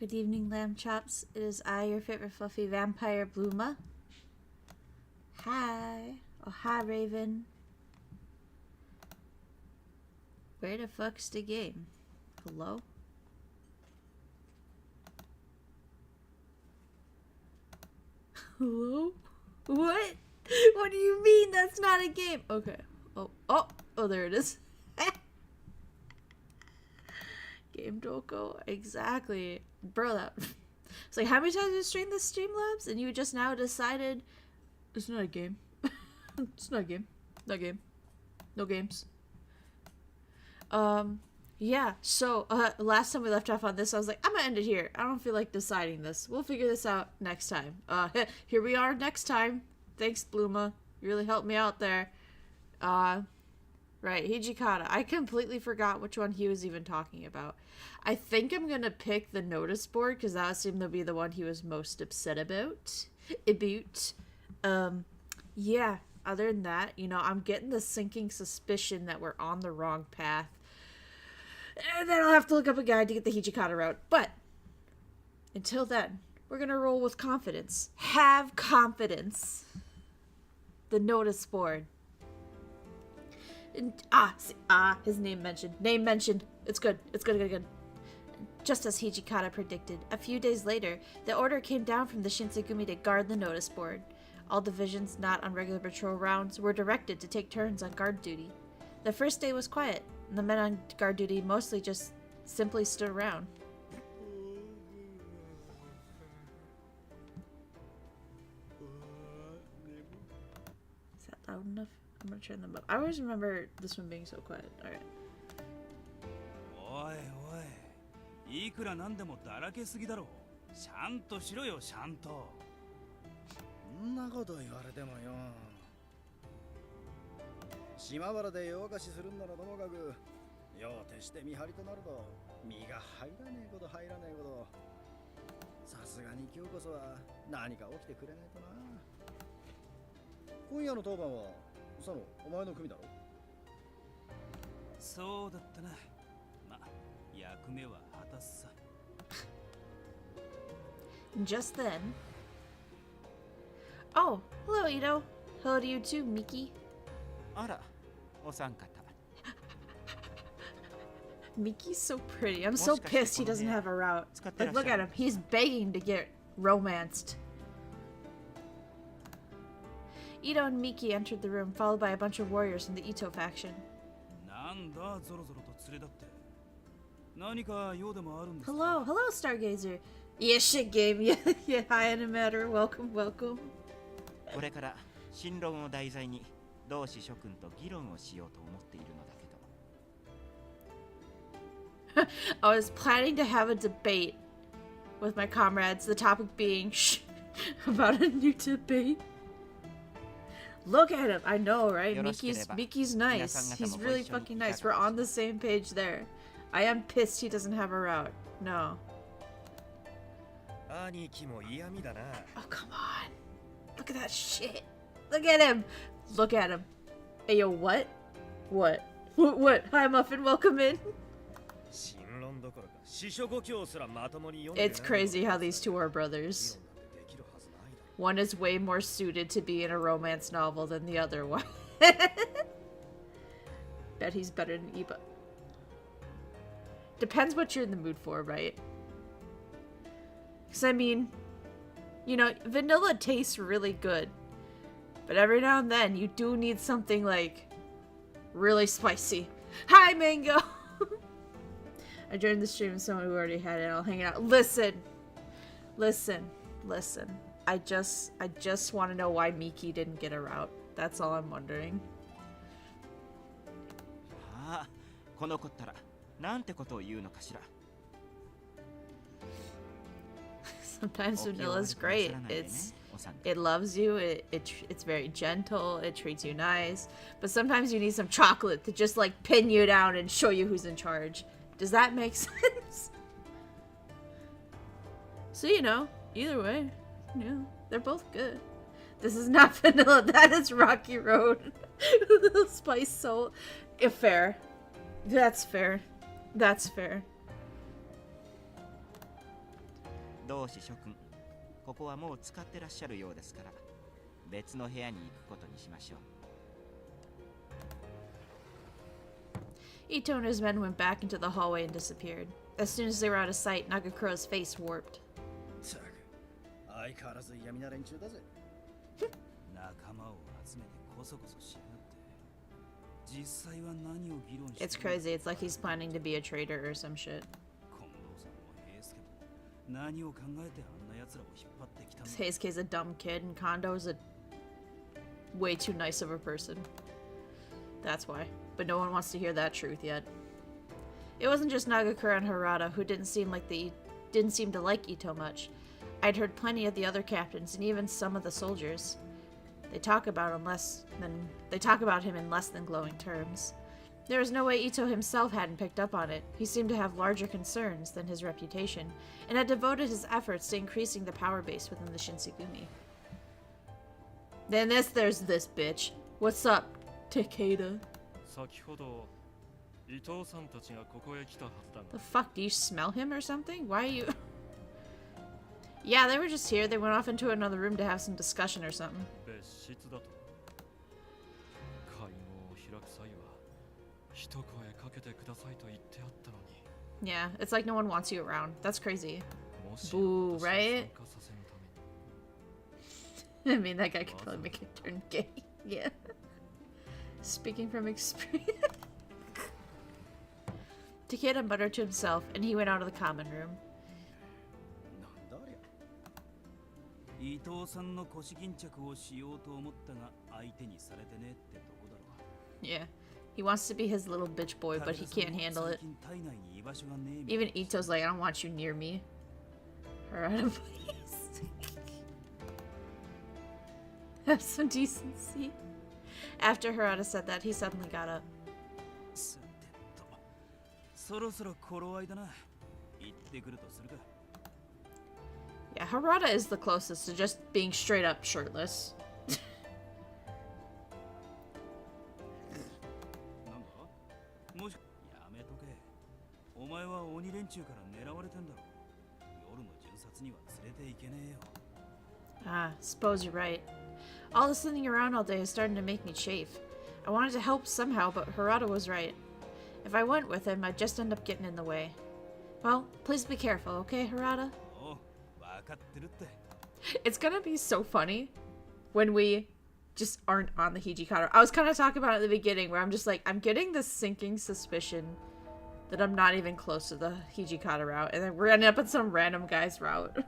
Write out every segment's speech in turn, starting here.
Good evening, lamb chops. It is I, your favorite fluffy vampire, Bluma. Hi. Oh, hi, Raven. Where the fuck's the game? Hello? Hello? What? What do you mean that's not a game? Okay. Oh, there it is. Game don't go. Exactly. Bro, that... It's like, how many times have you streamed this Streamlabs? And you just now decided it's not a game. It's not a game. No game. No games. Yeah, so, last time we left off on this, I was like, I'm gonna end it here. I don't feel like deciding this. We'll figure this out next time. Here we are next time. Thanks, Bluma. You really helped me out there. Right, Hijikata. I completely forgot which one he was even talking about. I think I'm gonna pick the notice board, because that seemed to be the one he was most upset about. Yeah, other than that, you know, I'm getting the sinking suspicion that we're on the wrong path. And then I'll have to look up a guide to get the Hijikata route. But, until then, we're gonna roll with confidence. Have confidence. The notice board. His name mentioned. Name mentioned. It's good. It's good. Just as Hijikata predicted, a few days later, the order came down from the Shinsengumi to guard the notice board. All divisions not on regular patrol rounds were directed to take turns on guard duty. The first day was quiet, and the men on guard duty mostly just simply stood around. Is that loud enough? I'm gonna turn them up. I always remember this one being so quiet. Alright. おいおい、いくらなんでもだらけすぎだろ。ちゃんとしろよ、ちゃんと。そんなこと言われてもよ。島原で夜明かしするんならともかく、夜を徹して見張りとなると身が入らねえこと入らねえこと。さすがに今日こそは何か起きてくれないとな。今夜の当番は佐野、お前の組だろ。そうだったな。ま、役目は果たすさ。Just then. Oh, hello, Ito. Hello to you too, Miki. あら、お三方。Miki's so pretty. I'm so pissed he doesn't have a route. Like, look at him. He's begging to get romanced. Ito and Miki entered the room, followed by a bunch of warriors from the Ito faction. なんだ、ぞろぞろと連れ立って。何か用でもあるんですか? Hello, Stargazer. Yeah, shit game. Yeah, hi, Animator. Welcome. これから新論を題材に同志諸君と議論をしようと思っているのだけど。I was planning to have a debate with my comrades, the topic being about a new debate. Look at him. I know, right? Miki's nice. He's really fucking nice. We're on the same page there. I am pissed he doesn't have a route. No. Oh, come on. Look at that shit. Look at him. Hey, yo, what? What? Hi, Muffin. Welcome in. It's crazy how these two are brothers. One is way more suited to be in a romance novel than the other one. Bet he's better than Iba. Depends what you're in the mood for, right? Because, I mean, you know, vanilla tastes really good. But every now and then, you do need something, like, really spicy. Hi, Mango! I joined the stream with someone who already had it. I'll hang out. Listen. I just want to know why Miki didn't get a route. That's all I'm wondering. Sometimes vanilla's great. It loves you. It's very gentle. It treats you nice. But sometimes you need some chocolate to just like pin you down and show you who's in charge. Does that make sense? So, you know, either way, yeah, they're both good. This is not vanilla. That is Rocky Road. Spice soul. Fair. That's fair. 同志諸君、ここはもう使ってらっしゃるようですから、別の部屋に行くことにしましょう。Ito and his men went back into the hallway and disappeared. As soon as they were out of sight, Nagakuro's face warped. ったく相変わらず闇な連中だぜ。仲間を集めてコソコソしやがって。実際は何を議論して It's crazy. It's like he's planning to be a traitor or some shit. 近藤さんも平助も何を考えてあんな奴らを引っ張ってきたんだ。 Heisuke's a dumb kid, and Kondo's a way too nice of a person. That's why. But no one wants to hear that truth yet. It wasn't just Nagakura and Harada who didn't seem to like Ito much. I'd heard plenty of the other captains and even some of the soldiers. They talk about him in less than glowing terms. There was no way Ito himself hadn't picked up on it. He seemed to have larger concerns than his reputation, and had devoted his efforts to increasing the power base within the Shinsengumi. Then there's this bitch. What's up, Takeda? 先ほど伊藤さんたちがここへ来たはずだが The fuck, do you smell him or something? Why are you... Yeah, they were just here. They went off into another room to have some discussion or something. 別室だと会合を開く際は一声かけてくださいと言ってあったのに Yeah, it's like no one wants you around. That's crazy. もし Boo, 私を right? 参加させるために I mean, that guy could probably make it turn gay. Yeah. Speaking from experience. Takeda muttered to himself, and he went out of the common room. なんだありゃ。伊藤さんの腰巾着をしようと思ったが相手にされてねってとこだろ。 Yeah. He wants to be his little bitch boy, but he can't handle it. 最近体内に居場所がねえみたい Even Ito's like, I don't want you near me. Harada, please. Have some decency. After Harada said that, he suddenly got up. さてとそろそろ頃合いだな。行ってくるとするか。 Yeah, Harada is the closest to just being straight up shirtless. なんだもしやめとけ。お前は鬼連中から狙われてんだろ。夜の巡察には連れて行けねえよ。 Ah, suppose you're right. All the sitting around all day is starting to make me chafe. I wanted to help somehow, but Harada was right. If I went with him, I'd just end up getting in the way. Well, please be careful, okay, Harada? おう、わかってるって。 It's gonna be so funny when we just aren't on the Hijikata. I was kind of talking about it at the beginning where I'm just like, I'm getting this sinking suspicion that I'm not even close to the Hijikata route, and then we're ending up on some random guy's route.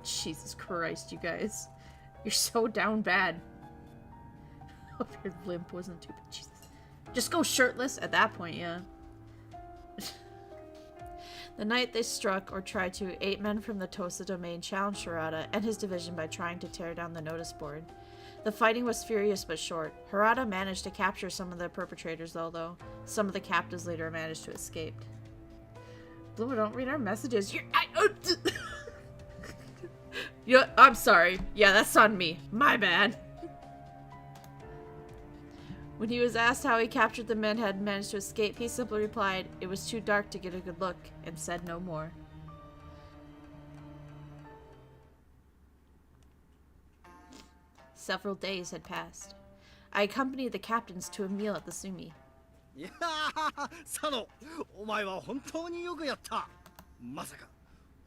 Jesus Christ, you guys. You're so down bad. Hope your limp wasn't too bad. Jesus. Just go shirtless at that point, yeah. The night they struck, or tried to, 8 men from the Tosa domain challenged Harada and his division by trying to tear down the notice board. The fighting was furious but short. Harada managed to capture some of the perpetrators, though. Some of the captives later managed to escape. Blue, don't read our messages. Yeah, I'm sorry. Yeah, that's on me. My bad. When he was asked how he captured the men had managed to escape, he simply replied, "It was too dark to get a good look," and said no more. Several days had passed. I accompanied the captains to a meal at the Sumi. いやー、佐野、お前は本当によくやった。まさか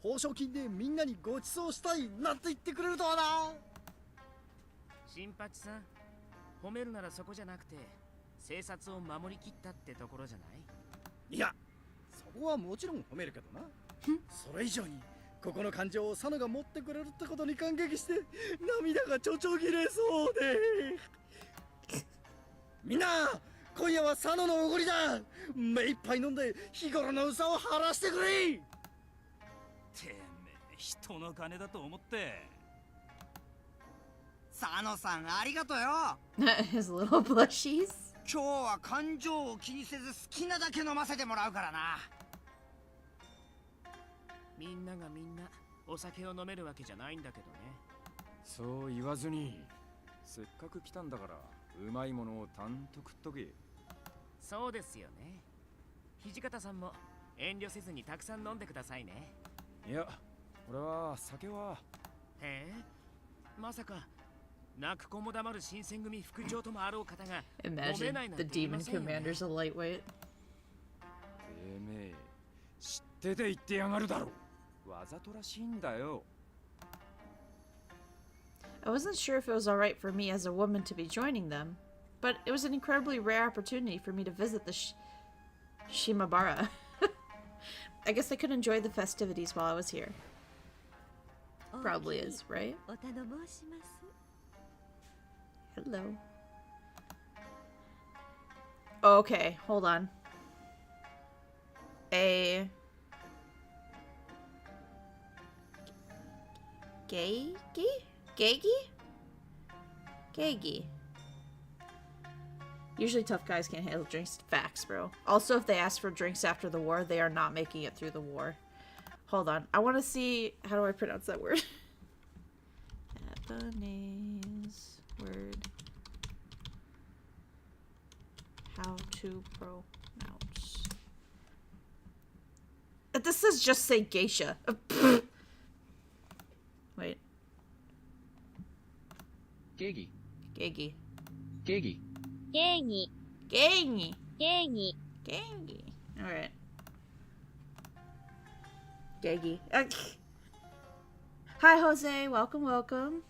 報奨金でみんなにご馳走したいなんて言ってくれるとはな。新八さん、褒めるならそこじゃなくて、生殺を守りきったってところじゃない？いや、そこはもちろん褒めるけどな。それ以上にここの感情を佐野が持ってくれるってことに感激して涙がちょちょぎれそうで。みんな、今夜は佐野のおごりだ。目いっぱい飲んで日頃の憂さを晴らしてくれ。てめえ、人の金だと思って。佐野さんありがとうよ。His little blushies. 今日は感情を気にせず好きなだけ飲ませてもらうからな。みんながみんなお酒を飲めるわけじゃないんだけどね。そう言わずに、せっかく来たんだからうまいものをたんと食っとけ。そうですよね。土方さんも遠慮せずにたくさん飲んでくださいね。いや、俺は酒は。へえ、まさか泣く子も黙る新選組副長ともあろう方が飲め Imagine ないなん the て言いま demon せんよね。 commander's a lightweight. てめえ、知ってて言ってやがるだろ。わざとらしいんだよ。I wasn't sure if it was alright for me as a woman to be joining them, but it was an incredibly rare opportunity for me to visit the Shimabara. I guess I could enjoy the festivities while I was here. Probably is, right? Hello. Okay, hold on. A... Geigi? Geigi. Usually tough guys can't handle drinks. Facts, bro. Also, if they ask for drinks after the war, they are not making it through the war. Hold on. I want to see... How do I pronounce that word? Japanese word. How to pronounce. This says just say geisha. Wait. Geigi. Geigi. Geigi. Geigi. Geigi. Geigi. Geigi. Alright. Geigi. Hi, Jose. Welcome, welcome.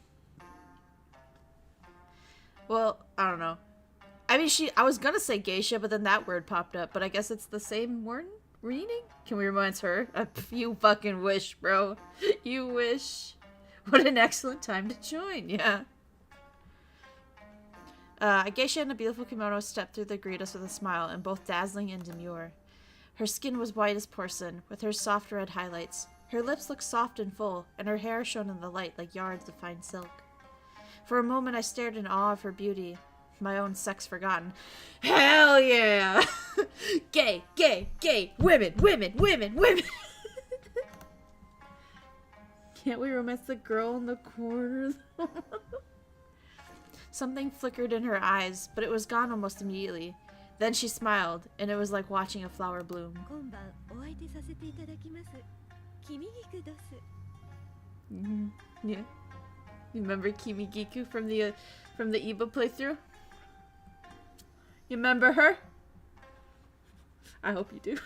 Well, I don't know. I mean, I was gonna say geisha, but then that word popped up. But I guess it's the same word reading? Can we romance her? You fucking wish, bro. You wish. What an excellent time to join, yeah. A geisha in a beautiful kimono stepped through to greet us with a smile, and both dazzling and demure. Her skin was white as porcelain, with her soft red highlights. Her lips looked soft and full, and her hair shone in the light like yards of fine silk. For a moment I stared in awe of her beauty, my own sex forgotten. Hell yeah! Gay, gay, gay! Women, women, women, women! Can't we romance the girl in the corner? Something flickered in her eyes, but it was gone almost immediately. Then she smiled, and it was like watching a flower bloom. Yeah. You remember Kimigiku from the Iba playthrough? You remember her? I hope you do.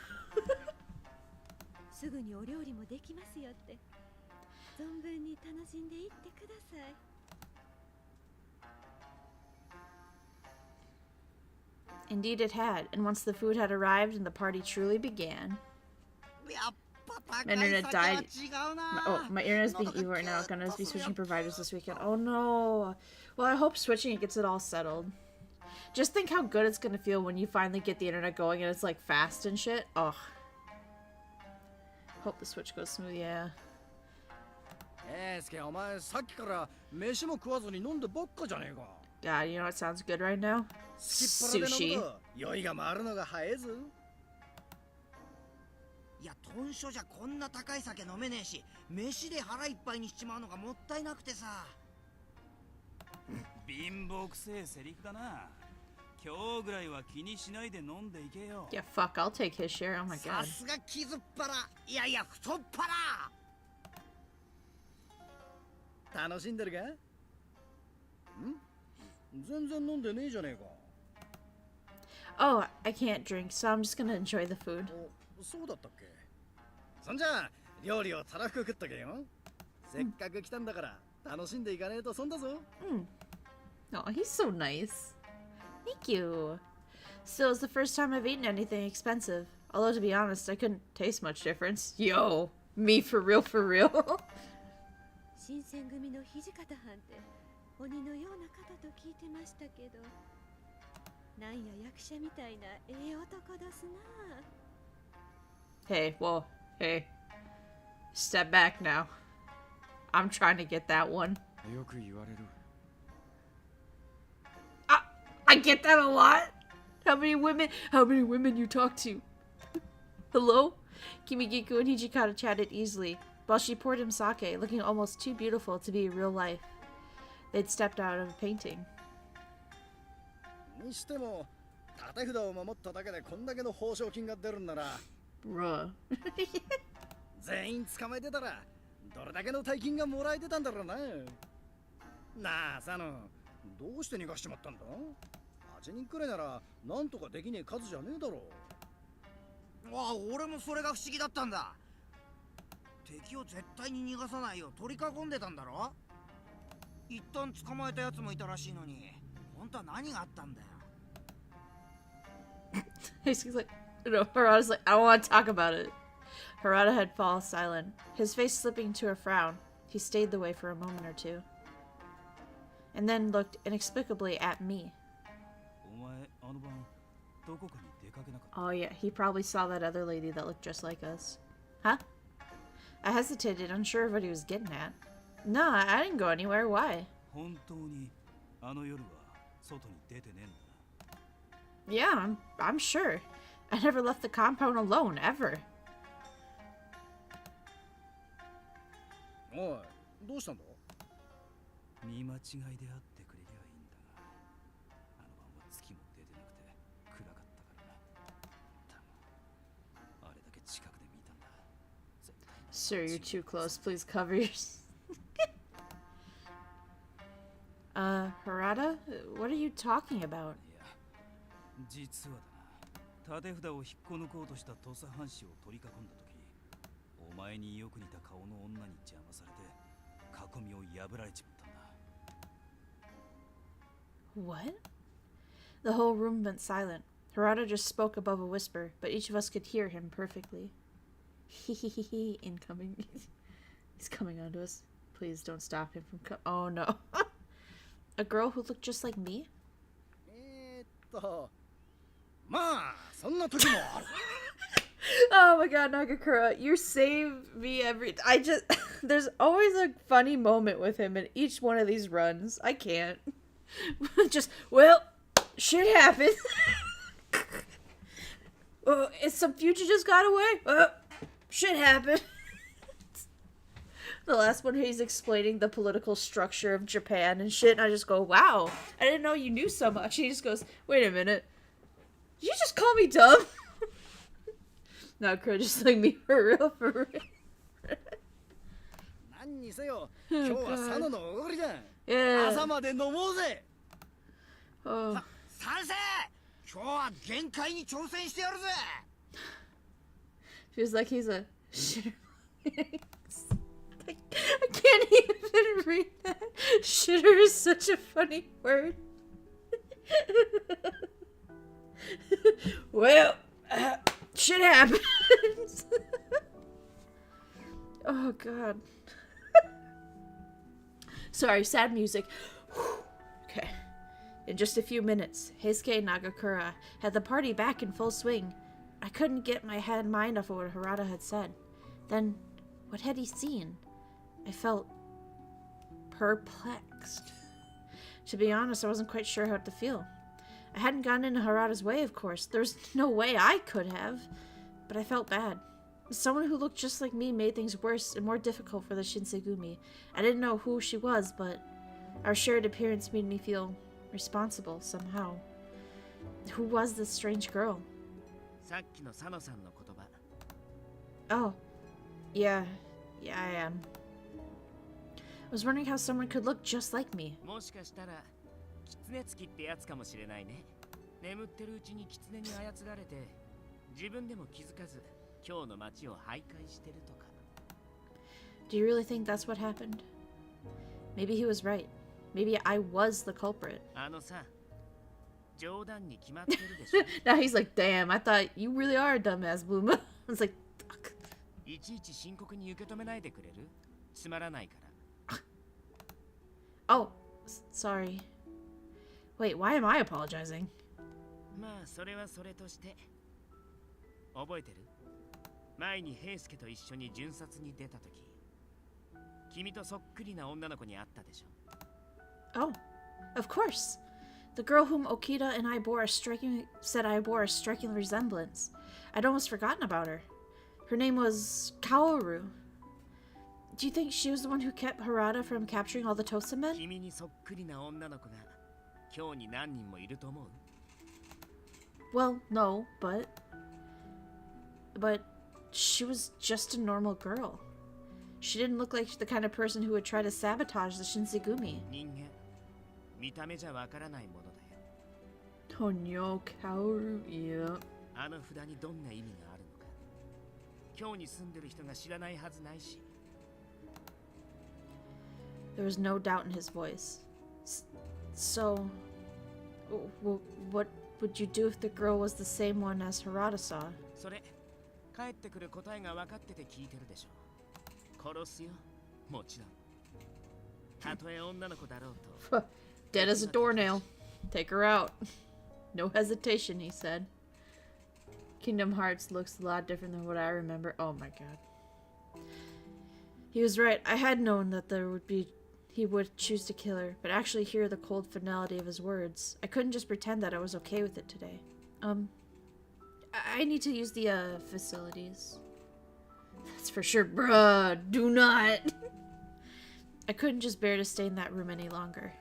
Indeed it had, and once the food had arrived and the party truly began. My internet died. My internet is being evil right now. Gonna be switching providers this weekend. Oh no. Well, I hope switching it gets it all settled. Just think how good it's gonna feel when you finally get the internet going and it's like fast and shit. Oh. Hope the switch goes smooth, yeah. God, you know what sounds good right now? Sushi. いや、豚書じゃこんな高い酒飲めねえし、飯で腹いっぱいにしちまうのがもったいなくてさ。貧乏くせえセリフだな。今日ぐらいは気にしないで飲んでいけよ。Yeah, fuck, I'll take his share. Oh my god. さすが傷っ腹。いやいや、太っ腹。楽しんでるか？ん？全然飲んでねえじゃねえか。Oh, I can't drink, so I'm just gonna enjoy the food. そうだったっけ？そんじゃ料理をたらふく食っとけよ。せっかく来たんだから楽しんでいかねえと損だぞ。Oh, he's so nice. Thank you. Still, it's the first time I've eaten anything expensive. Although, to be honest, I couldn't taste much difference. Yo, me for real, for real. 新選組の土方藩って鬼のような方と聞いてましたけど、なんや役者みたいなええ男ですな。Hey, whoa, hey. Step back now. I'm trying to get that one. I get that a lot? How many women you talk to? Hello? Kimigiku and Hijikata chatted easily, while she poured him sake, looking almost too beautiful to be real life. They'd stepped out of a painting. にしても、縦札を守っただけでこんだけの報奨金が出るんなら、Bruh. 全員捕まえてたらどれだけの大金がもらえてたんだろうな。なあサノン、どうして逃がしちまったんだ。8人くらいならなんとかできねえ数じゃねえだろう。わあ、俺もそれが不思議だったんだ。敵を絶対に逃がさないよう取り囲んでたんだろ。一旦捕まえたやつもいたらしいのに、本当は何があったんだよ。He's like, no, Harada's like, I don't want to talk about it. Harada had fallen silent, his face slipping to a frown. He stayed the way for a moment or two, and then looked inexplicably at me. お前あの晩どこかに出かけなかった？ Oh yeah, he probably saw that other lady that looked just like us. Huh? I hesitated, unsure of what he was getting at. No, I didn't go anywhere. Why? 本当にあの夜は外に出てねえんだな。 Yeah, I'm sure. I never left the compound alone, ever. おい、どうしたんだ。見間違いで会ってくれりゃいいんだが、あの晩は月も出てなくて暗かったからな。多分あれだけ近くで見たんだ。絶対に Sir, you're too close. Please cover yours. Harada? What are you talking about? いや、実はだな。縦札を引っこ抜こうとした土佐藩士を取り囲んだ時、お前によく似た顔の女に邪魔されて囲みを破られちまったんだ。 What? The whole room went silent. Harada just spoke above a whisper, but each of us could hear him perfectly. Hehehehe, incoming. He's coming onto us. Please don't stop him from oh no. A girl who looked just like me? まあそんな時もある。 Oh my god, Nagakura, you save me every I just there's always a funny moment with him in each one of these runs. I can't. Just well, shit happens. Some fugitives got away. Shit happened. The last one, he's explaining the political structure of Japan and shit, and I just go, wow, I didn't know you knew so much. He just goes, wait a minute. Did you just call me dumb? No, Crow, just like me for real, for real. 何にせよ、今日は佐野のおごりだ。 Yeah. 朝まで飲もうぜ。 Oh. 賛成。今日は限界に挑戦してやるぜ。 Feels like he's a shitter. I can't even read that. Shitter is such a funny word. Well, shit happens. Oh god. Sorry, sad music. Okay. In just a few minutes, Heisuke Nagakura had the party back in full swing. I couldn't get my mind off of what Harada had said. Then, what had he seen? I felt perplexed. To be honest, I wasn't quite sure how to feel. I hadn't gotten in Harada's way, of course. There's no way I could have. But I felt bad. Someone who looked just like me made things worse and more difficult for the Shinsengumi. I didn't know who she was, but our shared appearance made me feel responsible somehow. Who was this strange girl? さっきの佐野さんの言葉。 Oh. Yeah, I am. I was wondering how someone could look just like me. もしかしたら狐つきってやつかもしれないね。眠ってるうちに狐に操られて自分でも気づかず今日の街を徘徊してるとか。 Do you really think that's what happened? Maybe he was right. Maybe I was the culprit. あのさ、冗談に決まってるでしょ。 Now he's like, damn, I thought you really are a dumbass, Bluma. I was like, fuck. いちいち深刻に受け止めないでくれる？つまらないから。 Oh, sorry. Wait, why am I apologizing? まあそれはそれとして。覚えてる？前に平介と一緒に巡撮に出た時、君とそっくりな女の子に会ったでしょ。 Oh, of course. The girl whom Okita and I said I bore a striking resemblance. I'd almost forgotten about her. Her name was Kaoru. Do you think she was the one who kept Harada from capturing all the Tosa men? 君にそっくりな女の子が今日に何人もいると思う？ Well, no, but she was just a normal girl. She didn't look like the kind of person who would try to sabotage the Shinsengumi. 人間見た目じゃわからないものだよ。 Tonyo Kaoru, yeah. あの札にどんな意味があるのか今日に住んでる人が知らないはずないし。 There was no doubt in his voice. So, what would you do if the girl was the same one as Harada saw? それ帰ってくる答えが分かってて聞いてるでしょ。殺すよ、もちろん。たとえ女の子だろうと。Dead as a doornail. Take her out. No hesitation, he said. Kingdom Hearts looks a lot different than what I remember. Oh my god. He was right. I had known that he would choose to kill her, but actually hear the cold finality of his words. I couldn't just pretend that I was okay with it today. I need to use the facilities. That's for sure. Bruh, do not. I couldn't just bear to stay in that room any longer.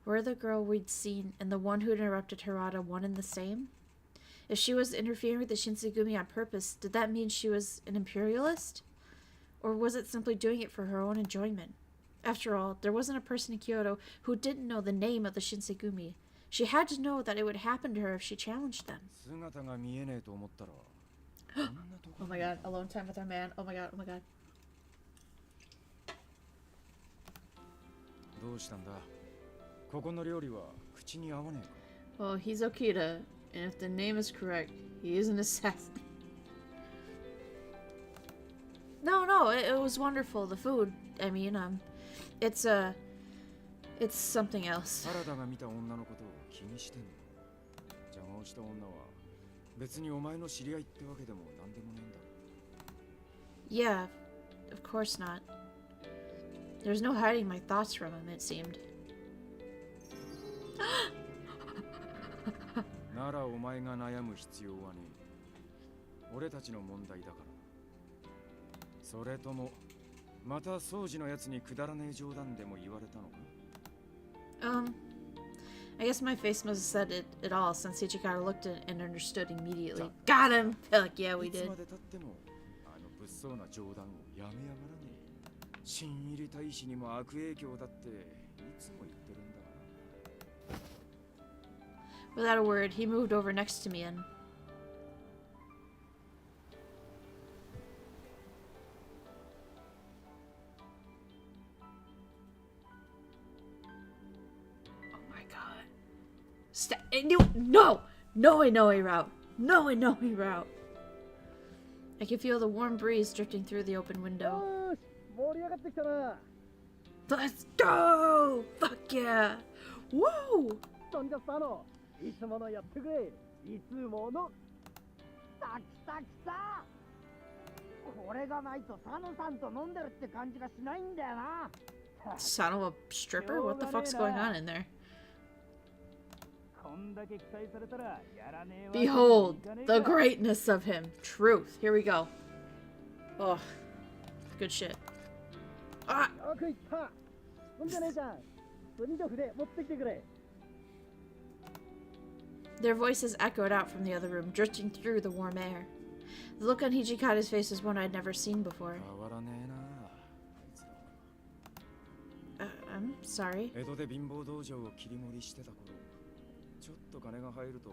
Were the girl we'd seen and the one who interrupted Harada one and the same? If she was interfering with the Shinsengumi on purpose, did that mean she was an imperialist? Or was it simply doing it for her own enjoyment? After all, there wasn't a person in Kyoto who didn't know the name of the Shinsengumi. She had to know that it would happen to her if she challenged them. Oh my god, alone time with our man. Oh my god, oh my god. どうしたんだここの料理は口に合わねえか Well, he's Okita, and if the name is correct, he is an assassin. No, it was wonderful. The food, I mean, it's something else. 原田が見た女のことを気にしてんの邪魔をした女は別にお前の知り合いってわけでもなんでもねえんだ Yeah, of course not. There's no hiding my thoughts from him, it seemed. ならお前が悩む必要はねえ俺たちの問題だからそれともまた掃除のやつにくだらねえ冗談でも言われたのか I guess my face must have said it all since Ichikara looked and understood immediately. Got him! Like, yeah, we いつ did. まで経ってもあの物騒な冗談をやめやがらねえ新入り大使にも悪影響だっていつも言ってるんだ Without a word, he moved over next to me and... Oh my god. No! No way, no way route. No way, no way route. I can feel the warm breeze drifting through the open window. Let's go! Fuck yeah! Woo! いつものやってくれいつものたきたきたこれがないと佐野さんと飲んでるって感じがしないんだよな Son of a stripper? What the fuck's going on in there? こんだけ期待されたらやらねえわ Behold, the greatness of him. Truth. Here we go. Oh, good shit. Ah! よく言ったほんじゃねえじゃん墨と筆持ってきてくれ Their voices echoed out from the other room, drifting through the warm air. The look on Hijikata's face was one I'd never seen before. 変わらねえなあいつら I'm sorry. 江戸で貧乏道場を切り盛りしてた頃ちょっと金が入ると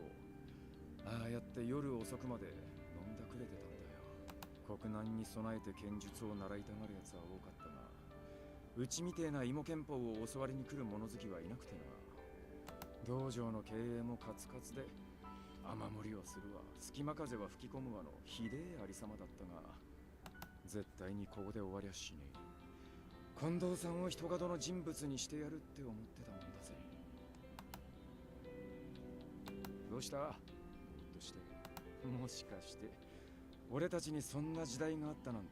ああやって夜遅くまで飲んだくれてたんだよ国難に備えて剣術を習いたがるやつは多かったがうちみてえな芋拳法を教わりに来る物好きはいなくてな道場の経営もカツカツで雨漏りをするわ隙間風は吹き込むわのひでえありさまだったが絶対にここで終わりゃしねえ近藤さんを人角の人物にしてやるって思ってたもんだぜどうしたほっとしてもしかして俺たちにそんな時代があったなんて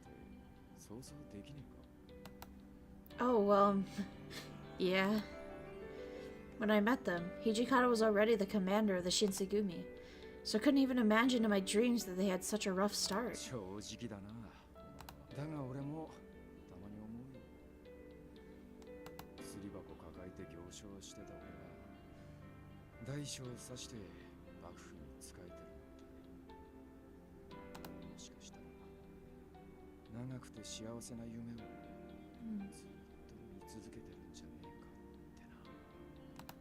想像できねえか Oh, well, yeah. When I met them, Hijikata was already the commander of the Shinsengumi, so I couldn't even imagine in my dreams that they had such a rough start. 正直だなだが俺もたまに思うよ釣り箱抱えて行商してた俺が大小を指して幕府に仕えてる長くて幸せな夢をずっと見続けてるんじゃねえかって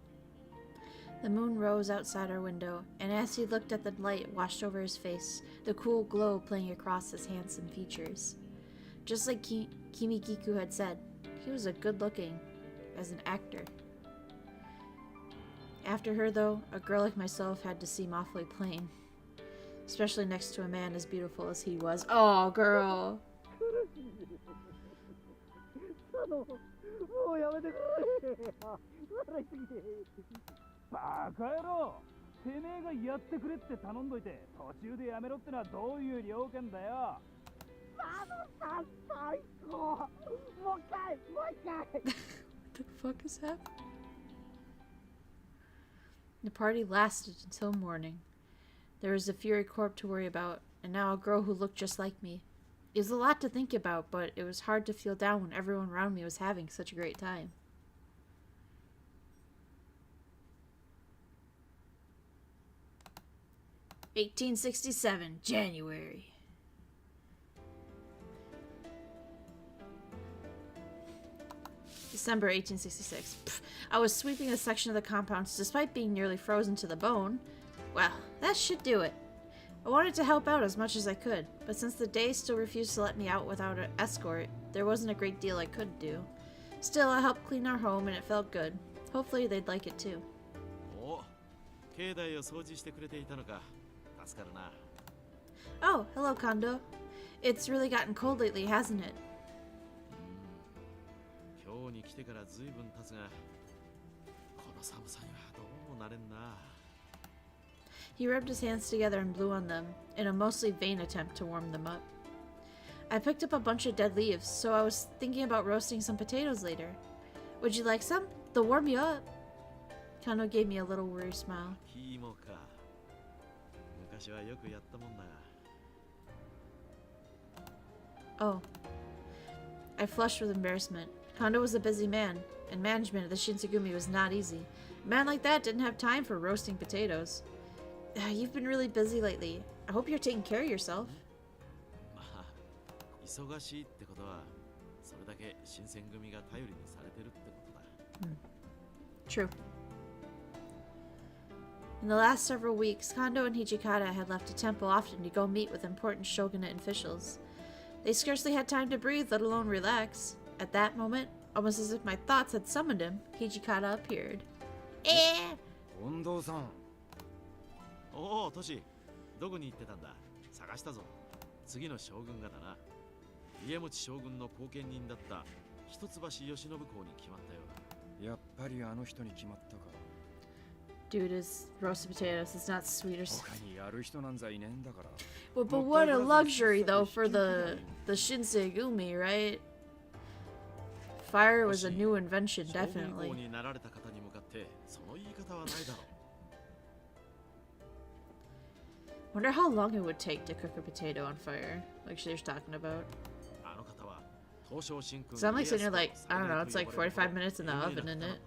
な。 The moon rose outside our window, and as he looked at the light washed over his face, the cool glow playing across his handsome features. Just like Kimikiku had said, he was a good-looking as an actor. After her, though, a girl like myself had to seem awfully plain. Especially next to a man as beautiful as he was. Oh, girl! バカ野郎、てめえがやってくれって頼んどいて途中でやめろってのはどういう了見だよ。佐野さん最高。もう一回。 What the fuck is happening? The party lasted until morning. There was a Fury Corp to worry about, and now a girl who looked just like me. It was a lot to think about, but it was hard to feel down when everyone around me was having such a great time. (1867) January. December 1866. Pfft, I was sweeping a section of the compound despite being nearly frozen to the bone. Well, that should do it. I wanted to help out as much as I could, but since the day still refused to let me out without an escort, there wasn't a great deal I could do. Still, I helped clean our home and it felt good. Hopefully they'd like it too. お、境内を掃除してくれていたのか。助かるな。Oh, hello, Kondo. It's really gotten cold lately, hasn't it? 今日に来てからずいぶん経つが、この寒さにはどうもなれんな。 He rubbed his hands together and blew on them, in a mostly vain attempt to warm them up. I picked up a bunch of dead leaves, so I was thinking about roasting some potatoes later. Would you like some? They'll warm you up. Kondo gave me a little worried smile. キモか。昔はよくやったもんだが。 Oh. I flushed with embarrassment. Kondo was a busy man, and management of the Shinsegumi was not easy. A man like that didn't have time for roasting potatoes. You've been really busy lately. I hope you're taking care of yourself. まあ、忙しいってことは、それだけ新選組が頼りにされてるってことだ。True. In the last several weeks, Kondo and Hijikata had left the temple often to go meet with important shogunate officials. They scarcely had time to breathe, let alone relax. At that moment, almost as if my thoughts had summoned him, Hijikata appeared. Eh! 近藤さん。おお、トシ、どこに行ってたんだ。探したぞ。次の将軍がだな。家持将軍の後見人だった一橋慶喜公に決まったようだ。やっぱりあの人に決まったか。 Dude, is roasted potatoes. It's not sweet or. 他にやる人なんざいねえんだから。But what a luxury, though, for the Shinsegumi, right? Fire was a new invention, 将軍 definitely. 公になられた方に向かってその言い方はないだろう。 Wonder how long it would take to cook a potato on fire, like she's talking about. あの方は東照神君 So I'm like sitting here like, I don't know, it's like 45 minutes in the oven, isn't it?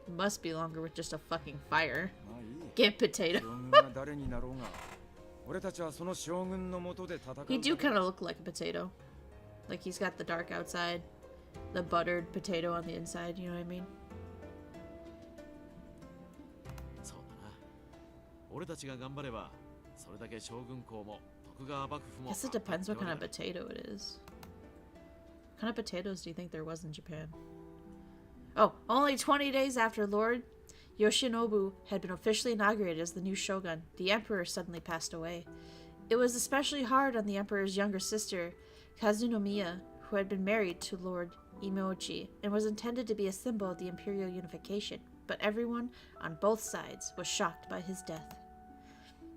Must be longer with just a fucking fire. まあいい。 Get potato. 将軍が誰になろうが、俺たちはその将軍の下で戦う。 He do kind of look like a potato. Like he's got the dark outside, the buttered potato on the inside, you know what I mean? そうだな。俺たちが頑張れば、それだけ将軍公も徳川幕府も。 Guess it depends what kind of potato it is. What kind of potatoes do you think there was in Japan? Oh, only 20 days after Lord Yoshinobu had been officially inaugurated as the new shogun, the emperor suddenly passed away. It was especially hard on the emperor's younger sister, Kazunomiya, who had been married to Lord Imeochi and was intended to be a symbol of the imperial unification, but everyone on both sides was shocked by his death.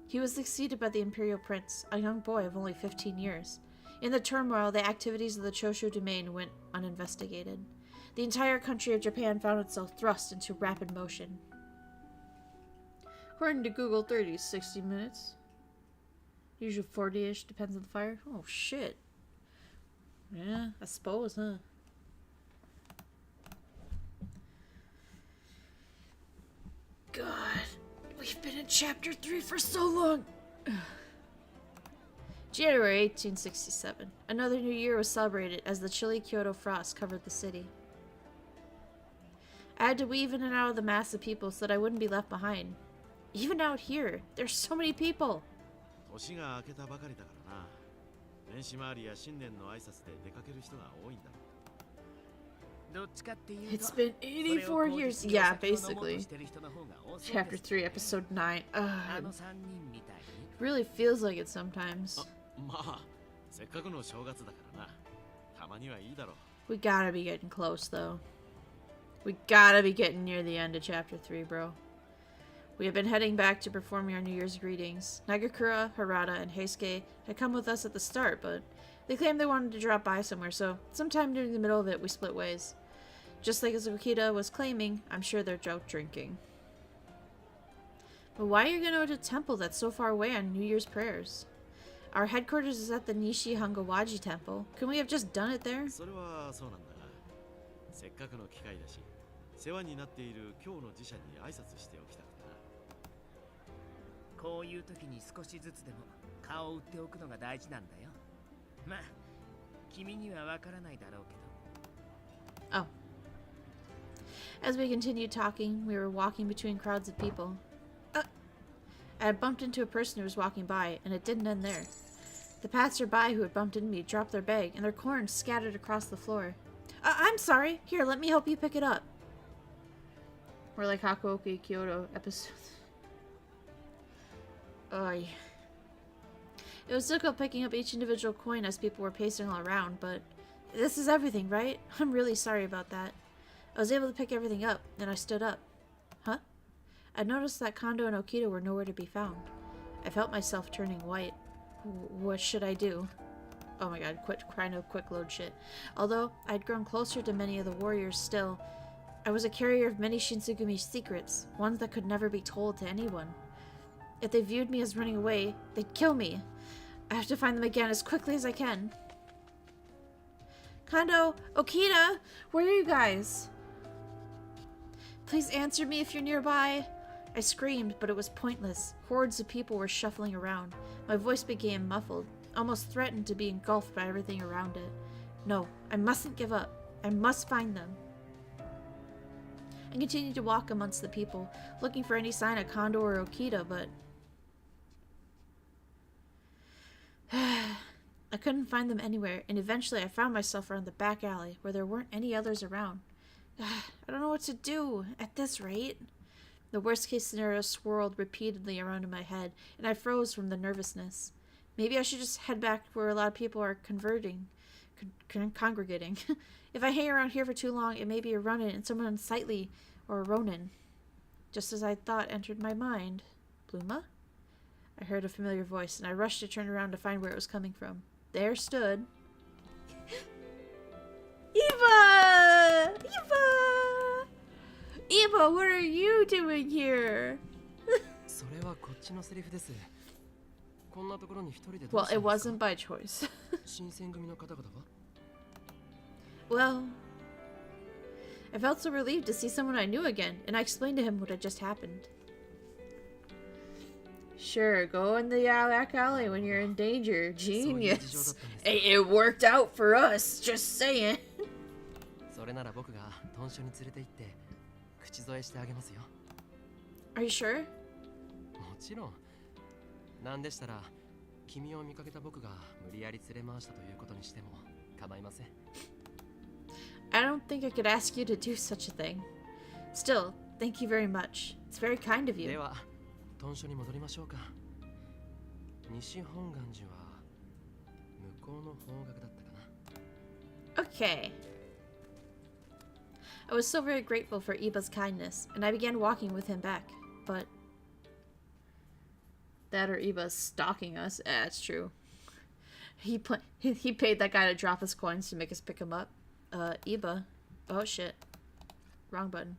He was succeeded by the imperial prince, a young boy of only 15 years. In the turmoil, the activities of the Choshu domain went uninvestigated. The entire country of Japan found itself thrust into rapid motion. According to Google, 30 is 60 minutes. Usually 40-ish, depends on the fire. Oh, shit. Yeah, I suppose, huh? God, we've been in chapter 3 for so long. January 1867. Another new year was celebrated as the chilly Kyoto frost covered the city. I had to weave in and out of the mass of people so that I wouldn't be left behind. Even out here, there's so many people. 年が明けたばかりだからな。年始回りや新年の挨拶で出かける人が多いんだろう。 It's been 84 years. Yeah, basically. Chapter 3, Episode 9. Ugh. It really feels like it sometimes. まあ、せっかくの正月だからな。たまにはいいだろう。 We gotta be getting close, though. We gotta be getting near the end of Chapter 3, bro. We have been heading back to performing our New Year's greetings. Nagakura, Harada, and Heisuke had come with us at the start, but they claimed they wanted to drop by somewhere, so sometime during the middle of it, we split ways. Just like Azukita was claiming, I'm sure they're out drinking. But why are you going to go to a temple that's so far away on New Year's prayers? Our headquarters is at the Nishi Hangawaji Temple. Couldn't we have just done it there? それはそうなんだが、せっかくの機会だし、世話になっている今日の寺社に挨拶しておきたくてな。こういう時に少しずつでも顔を売っておくのが大事なんだよ。まあ、君にはわからないだろうけど。 Oh. As we continued talking, we were walking between crowds of people. I had bumped into a person who was walking by, and it didn't end there. The passerby who had bumped into me dropped their bag, and their corn scattered across the floor. I'm sorry. Here, let me help you pick it up. We're like Hakuoki, Kyoto episodes. Oy. It was difficult picking up each individual coin as people were pacing all around, but this is everything, right? I'm really sorry about that. I was able to pick everything up, and I stood up. Huh? I noticed that Kondo and Okita were nowhere to be found. I felt myself turning white. What should I do? Oh my god, quit crying of quick load shit. Although I'd grown closer to many of the warriors still, I was a carrier of many Shinsegumi's secrets, ones that could never be told to anyone. If they viewed me as running away, they'd kill me. I have to find them again as quickly as I can. Kondo, Okita, where are you guys? Please answer me if you're nearby. I screamed, but it was pointless. Hordes of people were shuffling around. My voice became muffled, almost threatened to be engulfed by everything around it. No, I mustn't give up. I must find them. I continued to walk amongst the people, looking for any sign of Kondo or Okita, but I couldn't find them anywhere, and eventually I found myself around the back alley, where there weren't any others around. I don't know what to do at this rate. The worst case scenario swirled repeatedly around in my head, and I froze from the nervousness. Maybe I should just head back where a lot of people are congregating. If I hang around here for too long, it may be a run-in and someone unsightly or a ronin. Just as I thought entered my mind. Bluma? I heard a familiar voice, and I rushed to turn around to find where it was coming from. There stood Eva! Eva! Eva, what are you doing here? Well, it wasn't by choice. Well, I felt so relieved to see someone I knew again, and I explained to him what had just happened. Sure, go in the back alley when you're in danger. Genius. It worked out for us, just saying. Are you sure? I don't think I could ask you to do such a thing. Still, thank you very much. It's very kind of you. Okay. I was so very grateful for Iba's kindness, and I began walking with him back, but that or Iba's stalking us. That's true. He paid that guy to drop his coins to make us pick him up. Iba. Oh shit. Wrong button.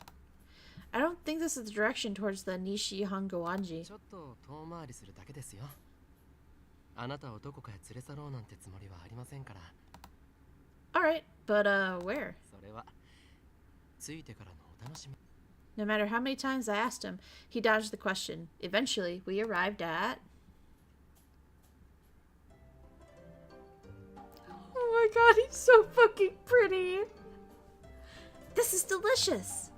I don't think this is the direction towards the Nishi Hangawaji. Alright, but where? No matter how many times I asked him, he dodged the question. Eventually, we arrived at my god, he's so fucking pretty. This is delicious.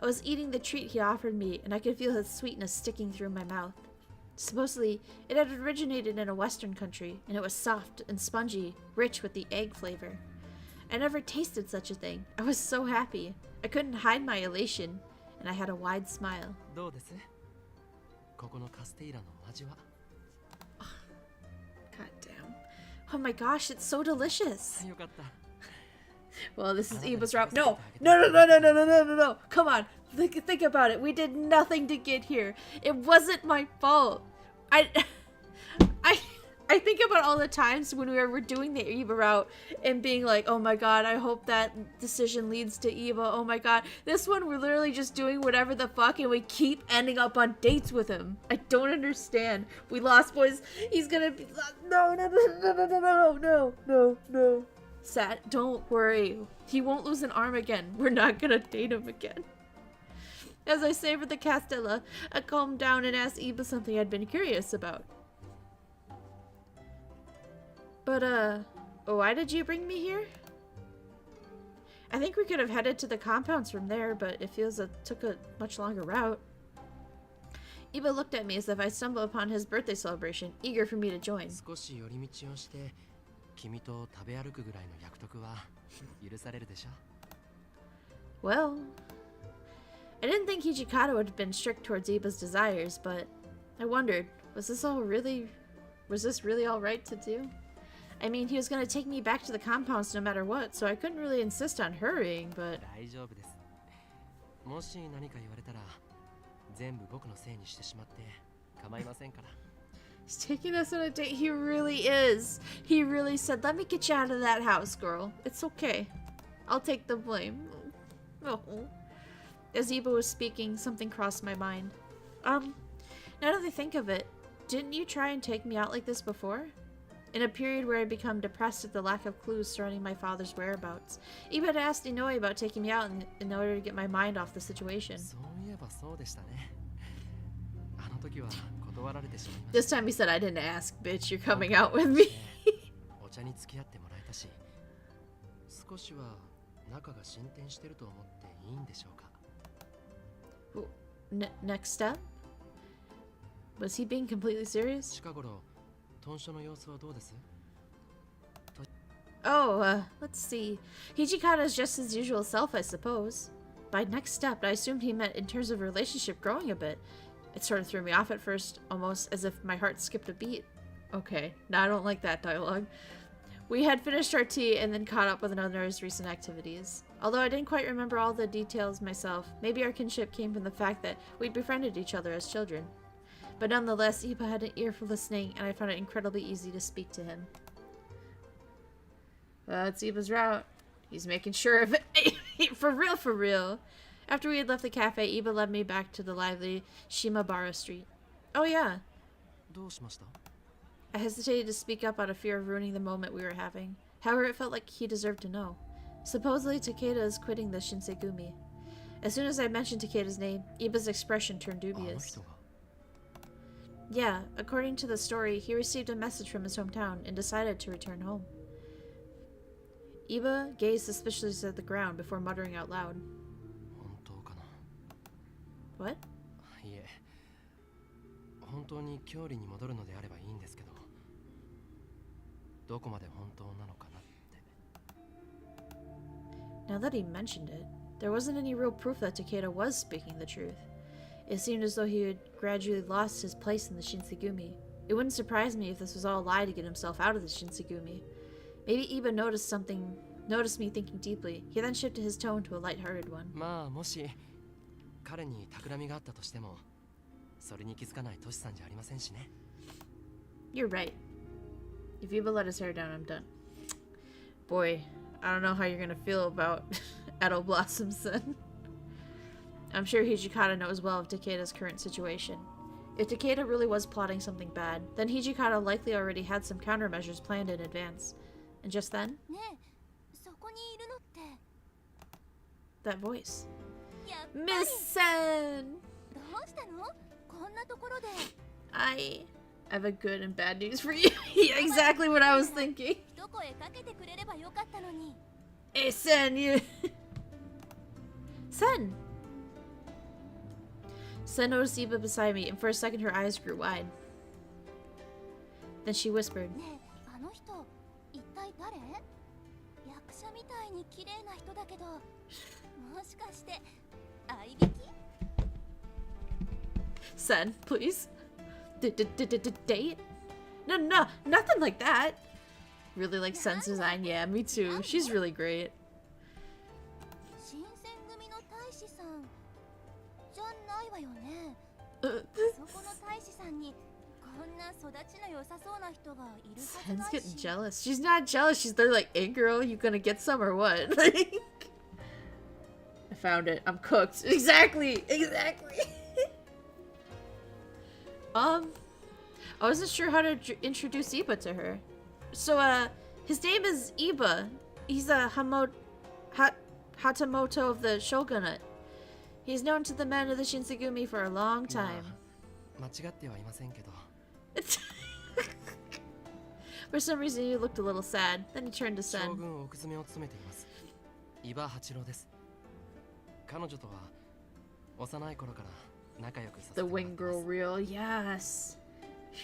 I was eating the treat he offered me, and I could feel his sweetness sticking through my mouth. Supposedly, it had originated in a Western country, and it was soft and spongy, rich with the egg flavor. I never tasted such a thing. I was so happy. I couldn't hide my elation, and I had a wide smile. どうです？ここのカステイラの味は？ God damn. Oh my gosh, it's so delicious. よかった。 Well, this is Eva's route. No! No, no, no, no, no, no, no, no, no. Come on. Think about it. We did nothing to get here. It wasn't my fault. I think about all the times when we were doing the Eva route and being like, oh my god, I hope that decision leads to Eva. Oh my god. This one, we're literally just doing whatever the fuck and we keep ending up on dates with him. I don't understand. We lost boys. He's gonna be... No, no, no, no, no, no, no, no, no, no. Sad. Don't worry. He won't lose an arm again. We're not gonna date him again. As I savored the castella, I calmed down and asked Eva something I'd been curious about. But, why did you bring me here? I think we could have headed to the compounds from there, but it feels it took a much longer route. Eva looked at me as if I stumbled upon his birthday celebration, eager for me to join. 少し寄り道をして、君と食べ歩くぐらいの約束は許されるでしょ? Well, I didn't think Hijikata would have been strict towards Eva's desires, but I wondered, was this really all right to do? I mean, he was going to take me back to the compounds no matter what, so I couldn't really insist on hurrying, but... 大丈夫です。もし何か言われたら、全部僕のせいにしてしまって構いませんから。 He's taking us on a date. He really is. He really said, let me get you out of that house, girl. It's okay. I'll take the blame. Oh. As Eva was speaking, something crossed my mind. Now that I think of it, didn't you try and take me out like this before? In a period where I'd become depressed at the lack of clues surrounding my father's whereabouts, Eva had asked Inoue about taking me out in order to get my mind off the situation. そういえばそうでしたね。あの時は断られてしまいました。 This time he said, I didn't ask, bitch, you're coming out with me. お茶に付き合ってもらえたし、少しは仲が進展してると思っていいんでしょうか。 Next step? Was he being completely serious? 近頃、豚書の様子はどうです? Oh, let's see. Hijikata's just his usual self, I suppose. By next step, I assumed he meant in terms of relationship growing a bit. It sort of threw me off at first, almost as if my heart skipped a beat. Okay, now I don't like that dialogue. We had finished our tea and then caught up with another's recent activities. Although I didn't quite remember all the details myself, maybe our kinship came from the fact that we'd befriended each other as children. But nonetheless, Iba had an ear for listening, and I found it incredibly easy to speak to him. Well, it's Iba's route. He's making sure of it. For real, for real. After we had left the cafe, Iba led me back to the lively Shimabara Street. Oh yeah. どうしました? I hesitated to speak up out of fear of ruining the moment we were having. However, it felt like he deserved to know. Supposedly, Takeda is quitting the Shinsegumi. As soon as I mentioned Takeda's name, Iba's expression turned dubious. Yeah, according to the story, he received a message from his hometown and decided to return home. Iba gazed suspiciously at the ground before muttering out loud. 本当かな? What? いえ、本当に郷里に戻るのであればいいんですけど、どこまで本当なのかなって。 Now that he mentioned it, there wasn't any real proof that Takeda was speaking the truth. It seemed as though he had gradually lost his place in the Shinsegumi. It wouldn't surprise me if this was all a lie to get himself out of the Shinsegumi. Maybe Iba noticed me thinking deeply. He then shifted his tone to a light-hearted one. まあもし彼に企みがあったとしても、それに気づかないトシさんじゃありませんしね。 You're right. If Iba let his hair down, I'm done. Boy, I don't know how you're gonna feel about Edo Blossom-san. I'm sure Hijikata knows well of Takeda's current situation. If Takeda really was plotting something bad, then Hijikata likely already had some countermeasures planned in advance. And just then... That voice. Miss Sen! I have a good and bad news for you. Yeah, exactly what I was thinking. 声かけてくれればよかったのに。 Hey, Sen, you. Sen! Sen noticed Iba beside me, and for a second her eyes grew wide. Then she whispered, ねえ、あの人一体誰？役者みたいに綺麗な人だけど、もしかして相引き？ Sen, please. Date? No, nothing like that. Really like Sen's design. Yeah, me too. She's really great. 新選組の大使さんじゃないわよね。そこの大使さんにこんな育ちの良さそうな人がいるはず Sen's ない getting し。 jealous. She's not jealous. She's there like, hey girl, you gonna get some or what? Like, I found it. I'm cooked. Exactly. I wasn't sure how to introduce Iba to her. So, his name is Iba. He's a Hatamoto of the Shogunate. He's known to the men of the Shinsengumi for a long time. 間違ってはいませんけど。 For some reason, he looked a little sad. Then he turned to 将 Sen. 軍奥詰めを務めています。伊庭八郎です。彼女とは幼い頃から仲良くさせて The もらっ wing てます。 girl reel, yes.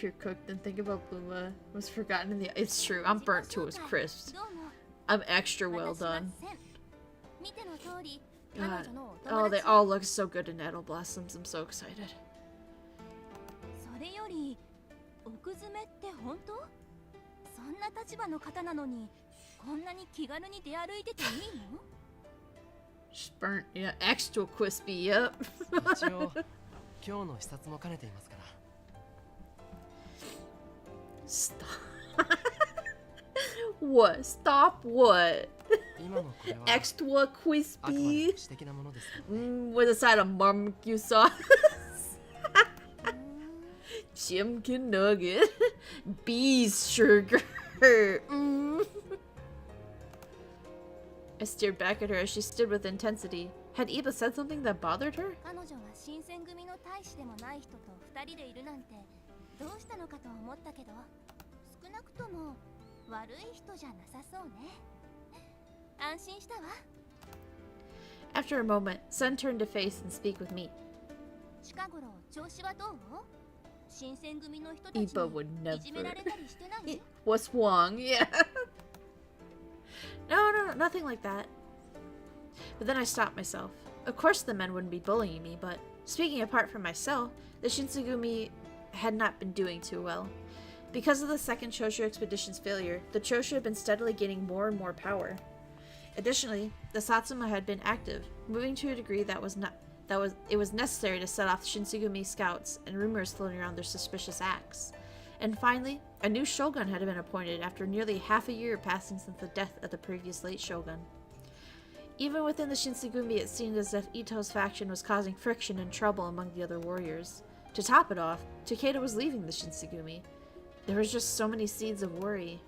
You're cooked and think about Bluma was forgotten in the. It's true. I'm burnt to his crisps. どうも。 I'm extra well 私は done. セン。見ての通り、 God. 彼女のお Oh, 友 they 達。 all look so good in Nettle Blossoms. I'm so excited. それより奥詰めって本当？そんな立場の方なのにこんなに気軽に出歩いてていいの？ She's burnt. Yeah, extra crispy. Yep. 一応今日の視察も兼ねていますから。 Stop. What? Stop what? 今のこれは Extra あくまで crispy. 私的なものですからね。 With a side of barbecue sauce. Chimkin nugget. Bees sugar. I stared back at her as she stood with intensity. Had Iba said something that bothered her? 彼女が新選組の大使でもない人と二人でいるなんてどうしたのかと思ったけど、少なくとも悪い人じゃなさそうね。安心したわ。 After a moment, Sen turned to face and speak with me. 近頃調子はどう？新選組の人たち Iba would にいじめられたりしてない？ What's wrong? Yeah. No, nothing like that. But then I stopped myself. Of course the men wouldn't be bullying me, but speaking apart from myself, the Shinsengumi had not been doing too well. Because of the second Choshu expedition's failure, the Choshu had been steadily gaining more and more power. Additionally, the Satsuma had been active, moving to a degree it was necessary to set off the Shinsengumi scouts and rumors floating around their suspicious acts. And finally, a new shogun had been appointed after nearly half a year passing since the death of the previous late shogun. Even within the Shinsengumi, it seemed as if Ito's faction was causing friction and trouble among the other warriors. To top it off, Takeda was leaving the Shinsengumi. There was just so many seeds of worry.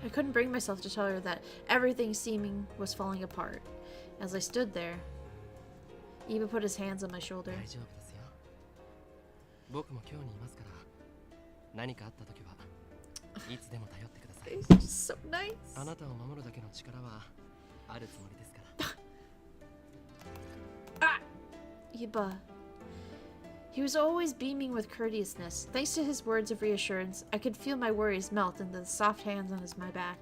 I couldn't bring myself to tell her that everything seeming was falling apart. As I stood there, Iba put his hands on my shoulder. 大丈夫ですよ。僕も今日にいますから、何かあった時はいつでも頼ってください。 He's just so nice. あなたを守るだけの力はあるつもりですから。Iba. He was always beaming with courteousness. Thanks to his words of reassurance, I could feel my worries melt into the soft hands on my back.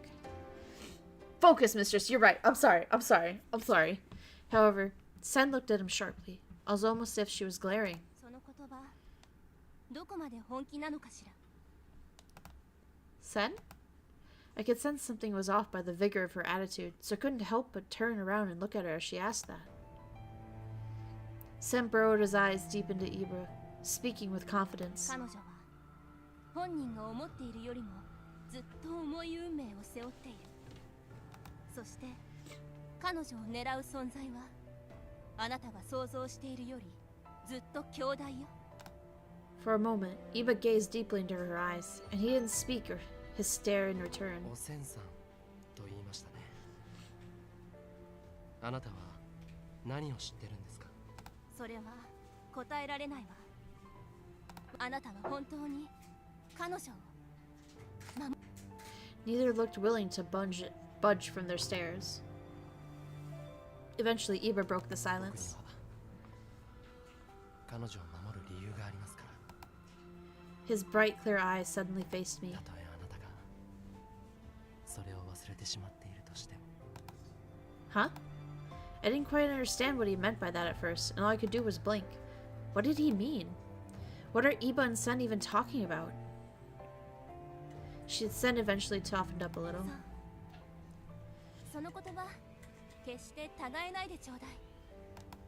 Focus, mistress. You're right. I'm sorry. However, Sen looked at him sharply. It was almost as if she was glaring. その言葉、どこまで本気なのかしら。 Sen? I could sense something was off by the vigor of her attitude, so I couldn't help but turn around and look at her as she asked that. Sen burrowed his eyes deep into Iba, speaking with confidence. 彼女は本人が思っているよりもずっと重い運命を背負っている。そして彼女を狙う存在はあなたが想像しているよりずっと強大よ。 For a moment, Iba gazed deeply into her eyes, and he didn't speak or his stare in return. おせんさんと言いましたね。あなたは何を知ってるんですか？それは答えられないわ。あなたは本当に彼女を Neither looked willing to budge from their stares. Eventually, Iba broke the silence. 彼女を守る理由がありますから。 His bright, clear eyes suddenly faced me. たとえあなたがそれを忘れてしまっているとしても。 Huh? I didn't quite understand what he meant by that at first, and all I could do was blink. What did he mean? What are Iba and Sen even talking about? Sen eventually toughened up a little. その言葉決して違えないでちょうだい。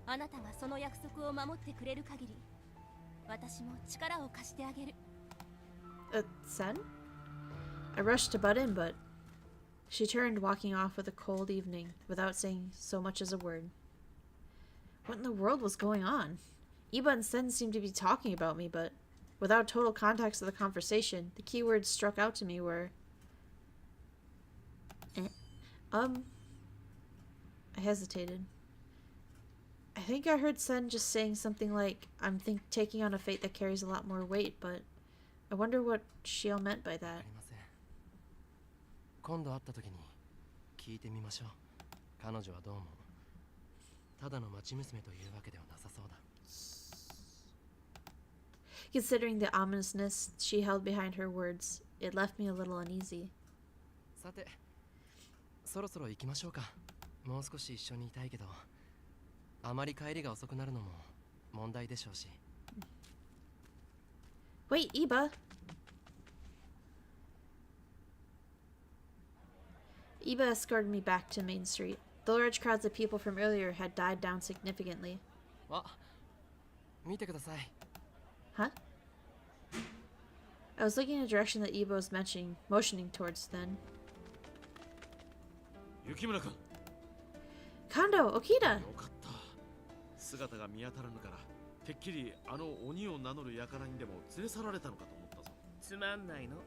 あなたがその約束を守ってくれる限り私も力を貸してあげる。 Sen? I rushed to butt in, but she turned, walking off with a cold evening without saying so much as a word. What in the world was going on? Iba and Sen seemed to be talking about me, but without total context of the conversation, the key words struck out to me were... I hesitated. I think I heard Sen just saying something like, I'm taking on a fate that carries a lot more weight, but I wonder what Shio meant by that. 今度会った時に聞いてみましょう。彼女はどうもただの町娘というわけではなさそうだ。 Considering the ominousness she held behind her words, it left me a little uneasy. さて、そろそろ行きましょうか。もう少し一緒にいたいけど、あまり帰りが遅くなるのも問題でしょうし。 Wait, Iba! Iba escorted me back to Main Street. The large crowds of people from earlier had died down significantly. あ、見てください。 Huh? I was looking in the direction that Iba was motioning towards then. 雪村君。 Kondo! Okita! よかった。姿が見当たらぬから、てっきりあの鬼を名乗る輩にでも連れ去られたのかと思ったぞ。つまんないの。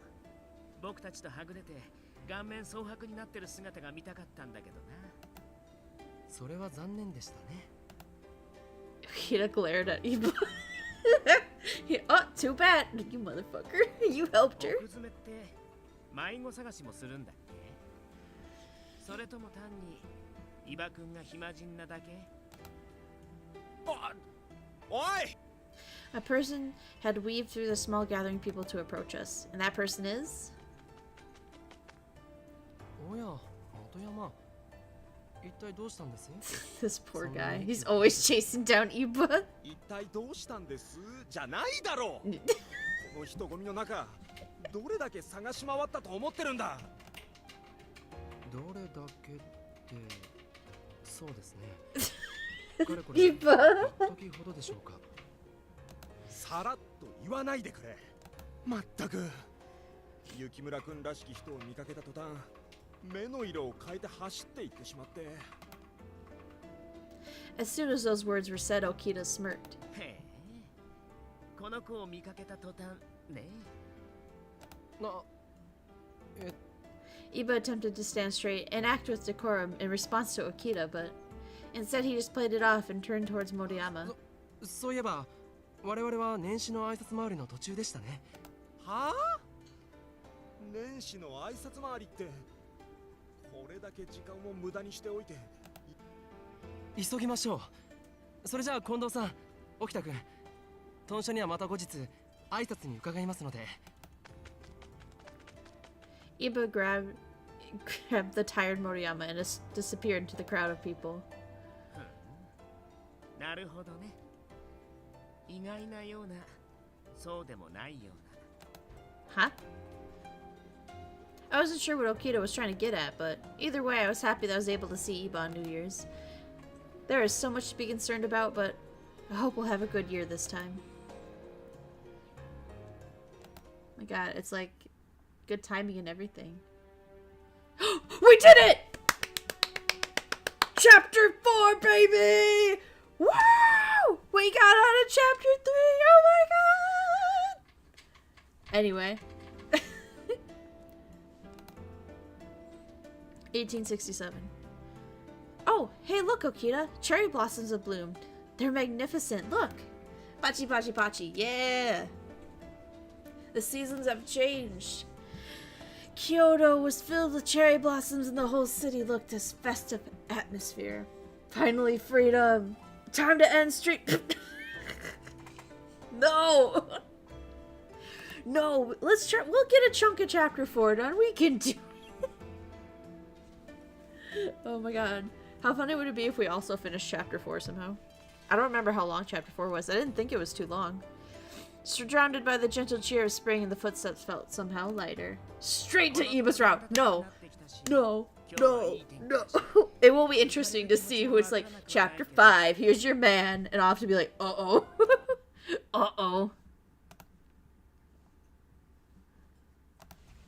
僕たちとはぐれて顔面蒼白になってる姿が見たかったんだけどな。それは残念でしたね。 Okita glared at Iba. Oh, too bad, you motherfucker. You helped her. 奥詰めって迷子探しもするんだっけ？それとも単に伊庭くんが暇人なだけ？おい! A person had weaved through the small gathering people to approach us, and that person is... おや、元山。一体どうしたんです？ This poor guy. He's always chasing down Iba. 一体どうしたんですじゃないだろうこの人混みの中どれだけ探し回ったと思ってるんだどれだけってそうですね。かれこれIba. 時ほどでしょうか。さらっと言わないでくれまったく雪村くんらしき人を見かけた途端目の色を変えて走っていってしまって As soon as those words were said, Okita smirked. へえ、この子を見かけた途端ね。Iba attempted to stand straight and act with decorum in response to Okita, but instead he just played it off and turned towards Moriyama. そういえば我々は年始の挨拶回りの途中でしたね。はあ年始の挨拶回りってこれだけ時間を無駄にしておいて急ぎましょう。それじゃあ近藤さん、沖田君、豚舎にはまた後日挨拶に伺いますので。 Iba grabbed the tired Moriyama and disappeared into the crowd of people. なるほどね。意外なような、そうでもないような。 Huh? I wasn't sure what Okita was trying to get at, but either way, I was happy that I was able to see Iba on New Year's. There is so much to be concerned about, but I hope we'll have a good year this time. My god, it's like good timing and everything. We did it! Chapter 4, baby! Woo! We got out of chapter 3! Oh my god! Anyway. 1867. Oh, hey, look, Okita. Cherry blossoms have bloomed. They're magnificent. Look. Pachi, pachi, pachi. Yeah. The seasons have changed. Kyoto was filled with cherry blossoms and the whole city looked as festive atmosphere. Finally freedom. Time to end street. No. No, let's try. We'll get a chunk of chapter 4 done. We can do it. Oh my god. How funny would it be if we also finished chapter 4 somehow? I don't remember how long chapter 4 was. I didn't think it was too long. Surrounded by the gentle cheer of spring and the footsteps felt somehow lighter. Straight to Iba's route. No. No. No. No. It will be interesting to see who it's like, chapter 5, here's your man. And I'll have to be like, uh-oh. Uh-oh.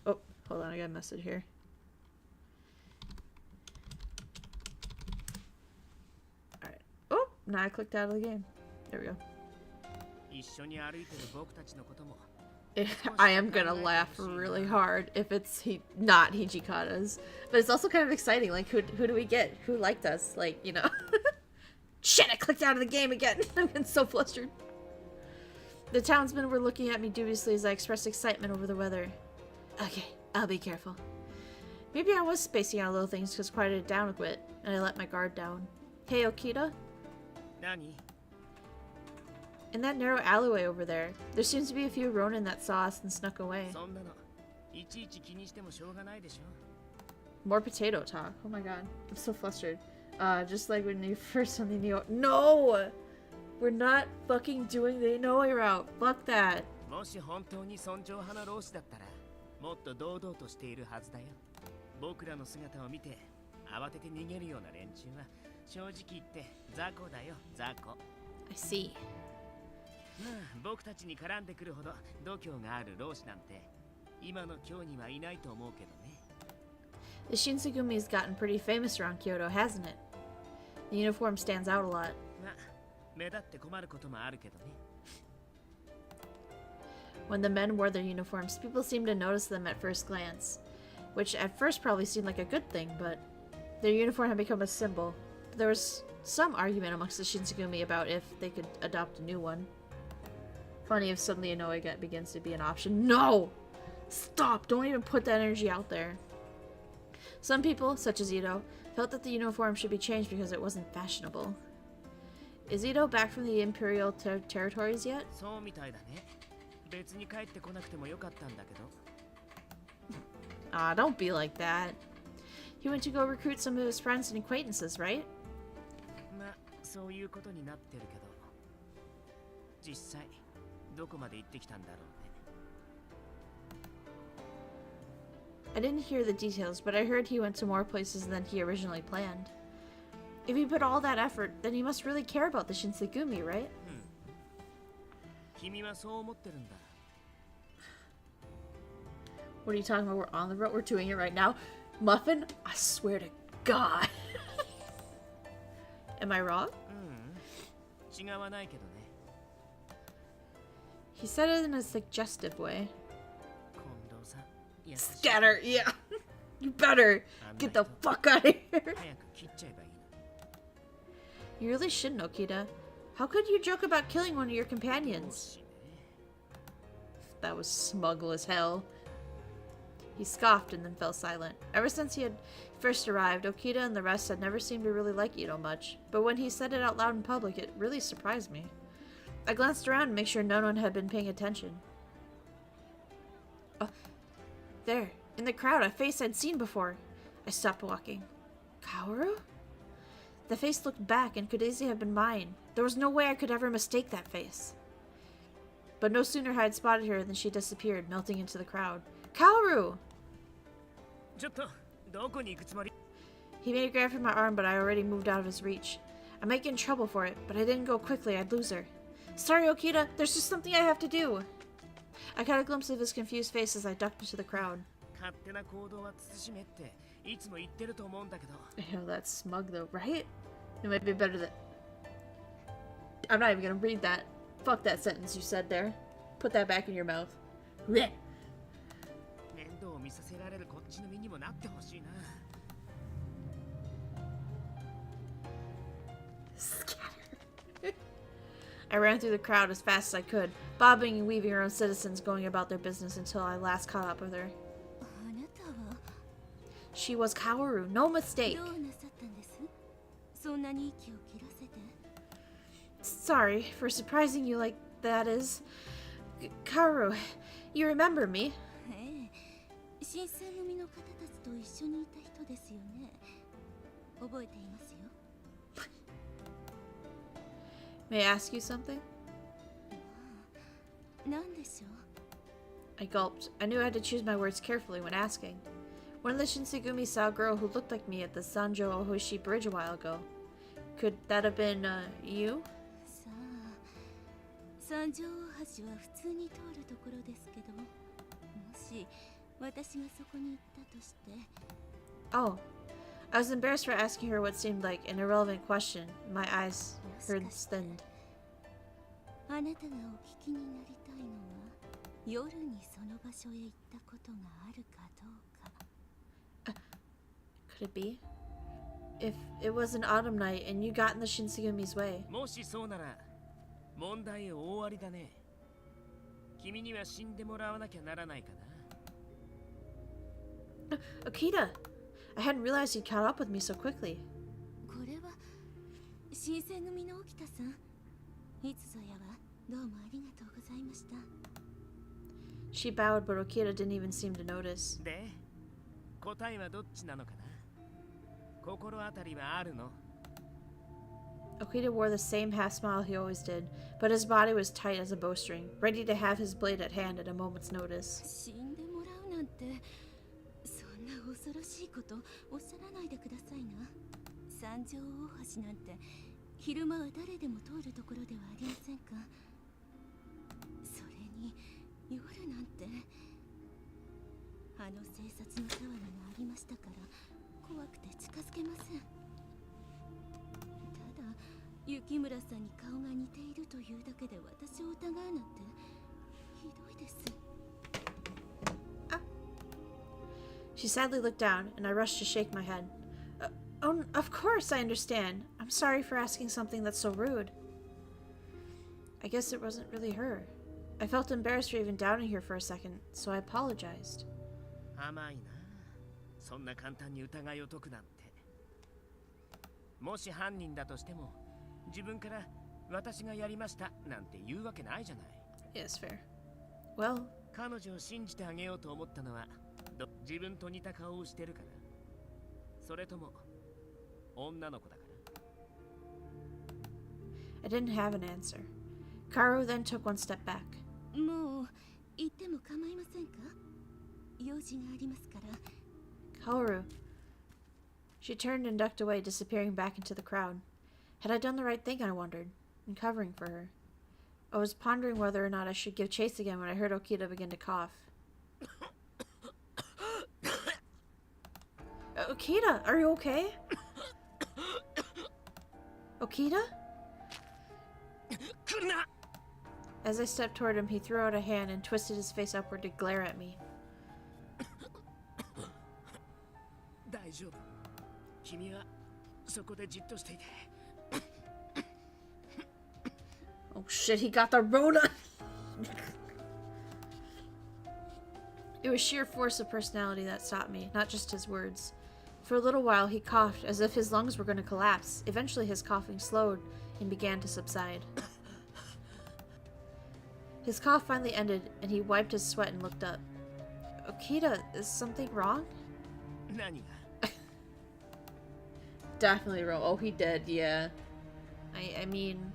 Oh, hold on, I got a message here. Alright. Oh, now I clicked out of the game. There we go. I am gonna laugh really hard if it's not Hijikata's. But it's also kind of exciting, like, who do we get? Who liked us? Like, you know. Shit, I clicked out of the game again! I've been so flustered. The townsmen were looking at me dubiously as I expressed excitement over the weather. Okay, I'll be careful. Maybe I was spacing out little things because quieted it down a bit, and I let my guard down. Hey, Okita? Nani? In that narrow alleyway over there, there seems to be a few Ronin that saw us and snuck away. More potato talk. Oh my god. I'm so flustered. Just like when you first on the Neo- No! We're not fucking doing the Inoue route. Fuck that. I see. The Shinsegumi has gotten pretty famous around Kyoto, hasn't it? The uniform stands out a lot. When the men wore their uniforms, people seemed to notice them at first glance, which at first probably seemed like a good thing, but their uniform had become a symbol. There was some argument amongst the Shinsegumi about if they could adopt a new one. Funny if suddenly Inoue begins to be an option. No! Stop! Don't even put that energy out there. Some people, such as Ito, felt that the uniform should be changed because it wasn't fashionable. Is Ito back from the Imperial territories yet? Ah, don't be like that. He went to go recruit some of his friends and acquaintances, right? I didn't hear the details, but I heard he went to more places than he originally planned. If he put all that effort, then he must really care about the Shinsegumi, right? What are you talking about? We're on the road. We're doing it right now. Muffin? I swear to God. Am I wrong? He said it in a suggestive way. Scatter, yeah. You better get the fuck out of here. You really shouldn't, Okita. How could you joke about killing one of your companions? That was smug as hell. He scoffed and then fell silent. Ever since he had first arrived, Okita and the rest had never seemed to really like Ito much, but when he said it out loud in public, it really surprised me. I glanced around to make sure no one had been paying attention. Oh, there, in the crowd, a face I'd seen before. I stopped walking. Kaoru? The face looked back and could easily have been mine. There was no way I could ever mistake that face. But no sooner had I spotted her than she disappeared, melting into the crowd. Kaoru! He made a grab for my arm, but I already moved out of his reach. I might get in trouble for it, but I didn't go quickly, I'd lose her. Sorry, Okita, there's just something I have to do. I caught a glimpse of his confused face as I ducked into the crowd. I know that's smug though, right? It might be better that... I'm not even gonna read that. Fuck that sentence you said there. Put that back in your mouth. Blech. Scatter. I ran through the crowd as fast as I could, bobbing and weaving around citizens going about their business until I last caught up with her. She was Kaoru, no mistake. どうなさったんです？そんなに息を切らせて。 Sorry for surprising you like that is. Kaoru, you remember me? ええ、新選組の方たちと一緒にいた人ですよね。覚えていますよ。May I ask you something? なんでしょう？ I gulped. I knew I had to choose my words carefully when asking. One of the Shinsegumi saw a girl who looked like me at the Sanjo Ohoshi Bridge a while ago. Could that have been, you? さあ、三条大橋は普通に通るところですけど、もし私がそこに行ったとして。 Oh. I was embarrassed for asking her what seemed like an irrelevant question. My eyes thinned. あなたがお聞きになりたいのは、夜にその場所へ行ったことがあるかどうか。 Could it be? If it was an autumn night and you got in the Shinsegumi's way. もしそうなら問題大ありだね。君には死んでもらわなきゃならないかな。Okita! I hadn't realized you'd caught up with me so quickly. これは新選組の沖田さん。いつぞやはどうもありがとうございました。 She bowed, but Okita didn't even seem to notice. で、答えはどっちなのかな？心当たりはあるの？ Okita wore the same half smile he always did, but his body was tight as a bowstring, ready to have his blade at hand at a moment's notice. 死んでもらうなんて、そんな恐ろしいことおっしゃらないでくださいな。三条大橋なんて昼間は誰でも通るところではありませんか。それに夜なんて、あの警察の騒ぎがありましたから怖くて近づけません。ただ雪村さんに顔が似ているというだけで私を疑うなんてひどいです。 She sadly looked down, and I rushed to shake my head. Oh, of course I understand. I'm sorry for asking something that's so rude. I guess it wasn't really her. I felt embarrassed for even doubting her for a second, so I apologized. 甘いな。そんな簡単に疑いを解くなんて。もし犯人だとしても、自分から私がやりましたなんて言うわけないじゃない。Yes, fair. Well, 彼女を信じてあげようと思ったのは、自分と似た顔をしてるから。それとも女の子だから。 I didn't have an answer. Kaoru then took one step back. もう行っても構いませんか？用事がありますから。 Kaoru. She turned and ducked away, disappearing back into the crowd. Had I done the right thing, I wondered, in covering for her? I was pondering whether or not I should give chase again when I heard Okita begin to cough. Okita, are you okay? Okita? As I stepped toward him, he threw out a hand and twisted his face upward to glare at me. 大丈夫。君はそこでじっとしていて。Oh shit, he got the Rona! It was sheer force of personality that stopped me, not just his words. For a little while, he coughed as if his lungs were going to collapse. Eventually, his coughing slowed and began to subside. His cough finally ended, and he wiped his sweat and looked up. Okita, is something wrong? 何が？ Definitely wrong. Oh, he did, yeah. I mean,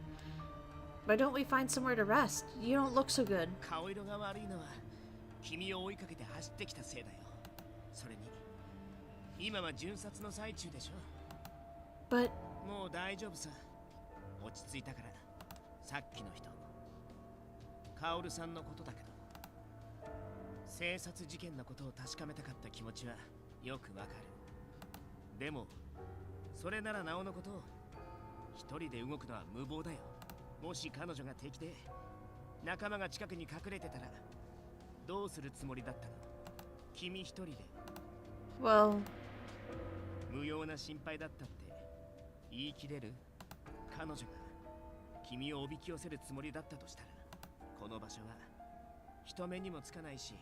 why don't we find somewhere to rest? You don't look so good. 顔色が悪いのは君を追いかけて走ってきたせいだよ。それに今は巡察の最中でしょ。 But もう大丈夫さ。落ち着いたから。さっきの人、カオルさんのことだけど、生殺事件のことを確かめたかった気持ちはよくわかる。でもそれならなおのことを一人で動くのは無謀だよ。もし彼女が敵で仲間が近くに隠れてたらどうするつもりだったの？君一人で。 well, 無用な心配だったって言い切れる？彼女が君をおびき寄せるつもりだったとしたら、この場所は人目にもつかないし、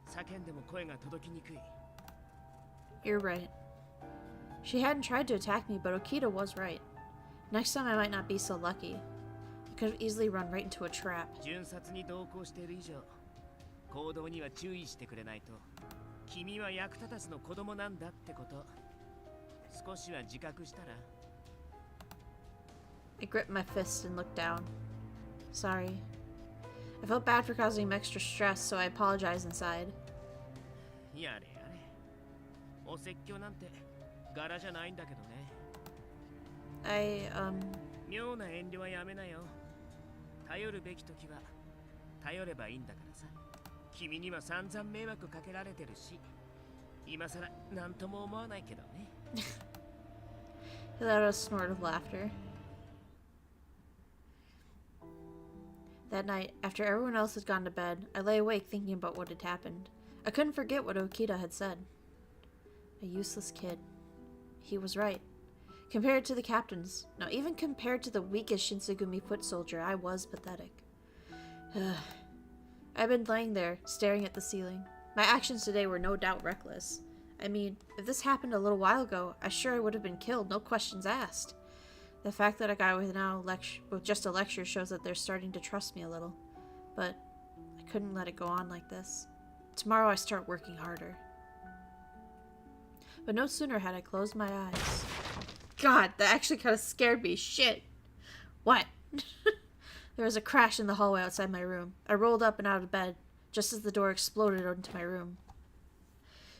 叫んでも声が届きにくい。You're right. She hadn't tried to attack me, but Okita was right. Next time I might not be so lucky. I could have easily run right into a trap. 巡察に同行している以上、行動には注意してくれないと。君は役立たずの子供なんだってこと。少しは自覚したら。I gripped my fist and looked down. Sorry. I felt bad for causing him extra stress, so I apologized inside. やれやれ。お説教なんて柄じゃないんだけどね。妙な遠慮はやめなよ。頼るべき時は頼ればいいんだからさ。君には散々迷惑かけられてるし、今さら何とも思わないけどね。He let out a snort of laughter. That night, after everyone else had gone to bed, I lay awake thinking about what had happened. I couldn't forget what Okita had said. A useless kid. He was right. Compared to the captains, no, even compared to the weakest Shinsegumi foot soldier, I was pathetic. I'd been laying there, staring at the ceiling. My actions today were no doubt reckless. I mean, if this happened a little while ago, I would have been killed, no questions asked. The fact that I got away with just a lecture shows that they're starting to trust me a little. But I couldn't let it go on like this. Tomorrow I start working harder. But no sooner had I closed my eyes. God, that actually kind of scared me. Shit. What? There was a crash in the hallway outside my room. I rolled up and out of bed, just as the door exploded into my room.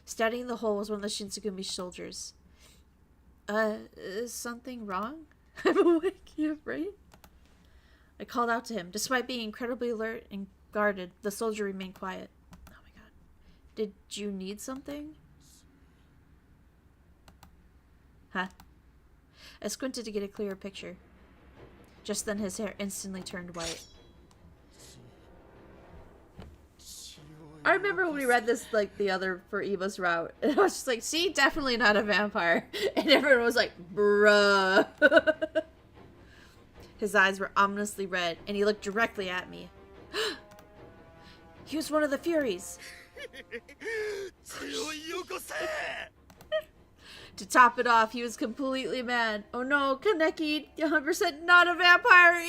Standing in the hole was one of the Shinsegumi soldiers. Is something wrong? I'm awake, you have brain? I called out to him. Despite being incredibly alert and guarded, the soldier remained quiet. Oh my god. Did you need something? Huh? I squinted to get a clearer picture. Just then his hair instantly turned white. I remember when we read this, like, the other for Eva's route, and I was just like, see, definitely not a vampire. And everyone was like, bruh. His eyes were ominously red, and he looked directly at me. He was one of the Furies. To top it off, he was completely mad. Oh no, Kaneki, 100% not a vampire!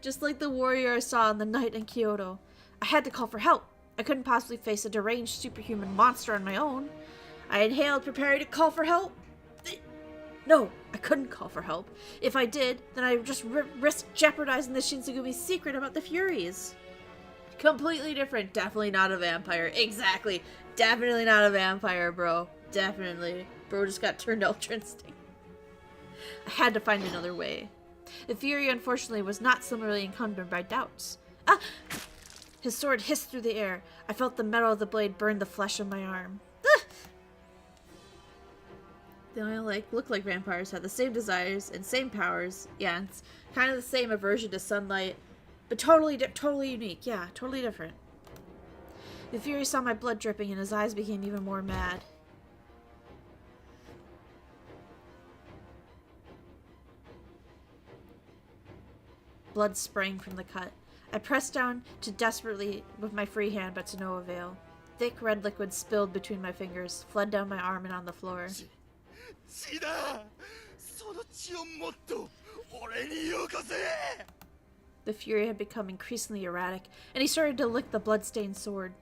Just like the warrior I saw on the night in Kyoto. I had to call for help. I couldn't possibly face a deranged superhuman monster on my own. I inhaled, preparing to call for help. No, I couldn't call for help. If I did, then I would just risk jeopardizing the Shinsegumi's secret about the Furies. Completely different. Definitely not a vampire. Exactly. Definitely not a vampire, bro. Definitely. Bro just got turned Ultra Instinct. I had to find another way. The Fury, unfortunately, was not similarly encumbered by doubts. Ah! His sword hissed through the air. I felt the metal of the blade burn the flesh of my arm. Ah! They only look like vampires, have the same desires and same powers. Yeah, it's kind of the same aversion to sunlight, but totally unique. Yeah, totally different. The Fury saw my blood dripping and his eyes became even more mad. Blood sprang from the cut. I pressed down desperately with my free hand, but to no avail. Thick red liquid spilled between my fingers, fled down my arm and on the floor. The Fury had become increasingly erratic, and he started to lick the blood-stained sword.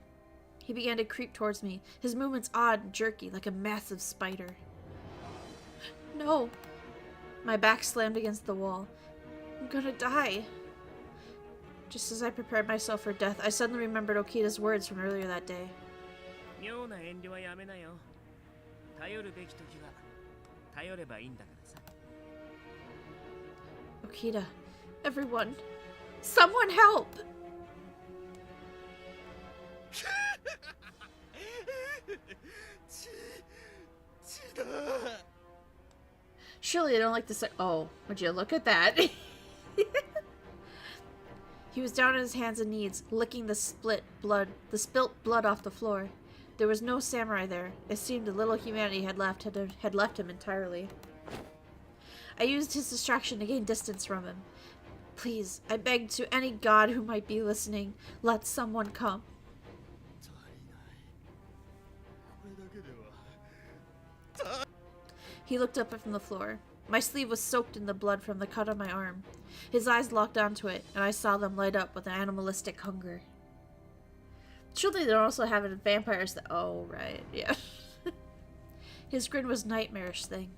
He began to creep towards me, his movements odd and jerky, like a massive spider. No! My back slammed against the wall. I'm gonna die. Just as I prepared myself for death, I suddenly remembered Okita's words from earlier that day. Okita, everyone, someone help! Surely I don't like to say. Oh, would you look at that? He was down on his hands and knees, licking the spilt blood off the floor. There was no samurai there. It seemed the little humanity had left him entirely. I used his distraction to gain distance from him. Please, I begged to any god who might be listening, let someone come. He looked up from the floor. My sleeve was soaked in the blood from the cut on my arm. His eyes locked onto it, and I saw them light up with an animalistic hunger. Surely they also have vampires that— oh, right, yeah. His grin was nightmarish thing.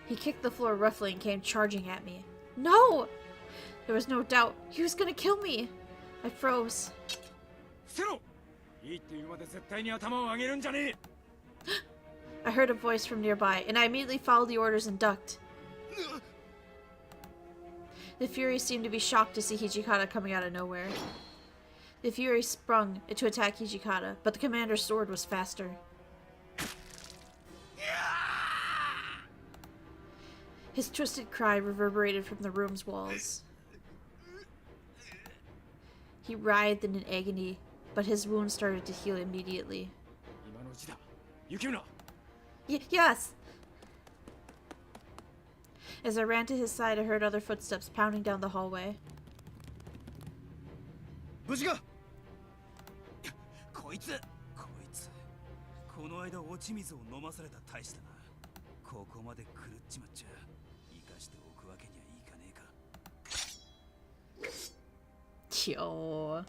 He kicked the floor roughly and came charging at me. No! There was no doubt. He was gonna kill me. I froze. I heard a voice from nearby, and I immediately followed the orders and ducked. The Fury seemed to be shocked to see Hijikata coming out of nowhere. The Fury sprung to attack Hijikata, but the commander's sword was faster. His twisted cry reverberated from the room's walls. He writhed in an agony, but his wound started to heal immediately. Yes! As I ran to his side, I heard other footsteps pounding down the hallway. こいつこの間落ち水を飲まされた大使だな。ここまで狂っちまっちゃ生かしておくわけにはいかねえか。Yo.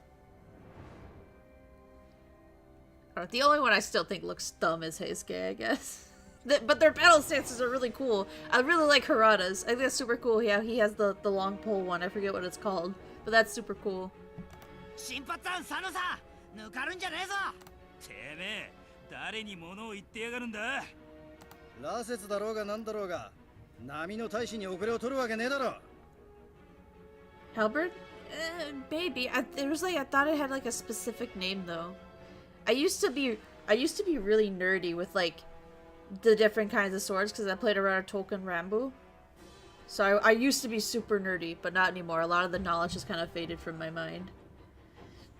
The only one I still think looks dumb is Heisuke, I guess. But their battle stances are really cool. I really like Harada's. I think that's super cool. Yeah, he has the long pole one. I forget what it's called. But that's super cool. 新発案佐野さん抜かるんじゃねえぞ。てめえ誰に物を言ってやがるんだ。羅刹だろうがなんだろうが波の大使に遅れを取るわけねえだろ。Halberd? Maybe. It was like I thought it had like a specific name though. I used to be really nerdy with like the different kinds of swords because I played around Tolkien Rambo. So I used to be super nerdy, but not anymore. A lot of the knowledge has kind of faded from my mind.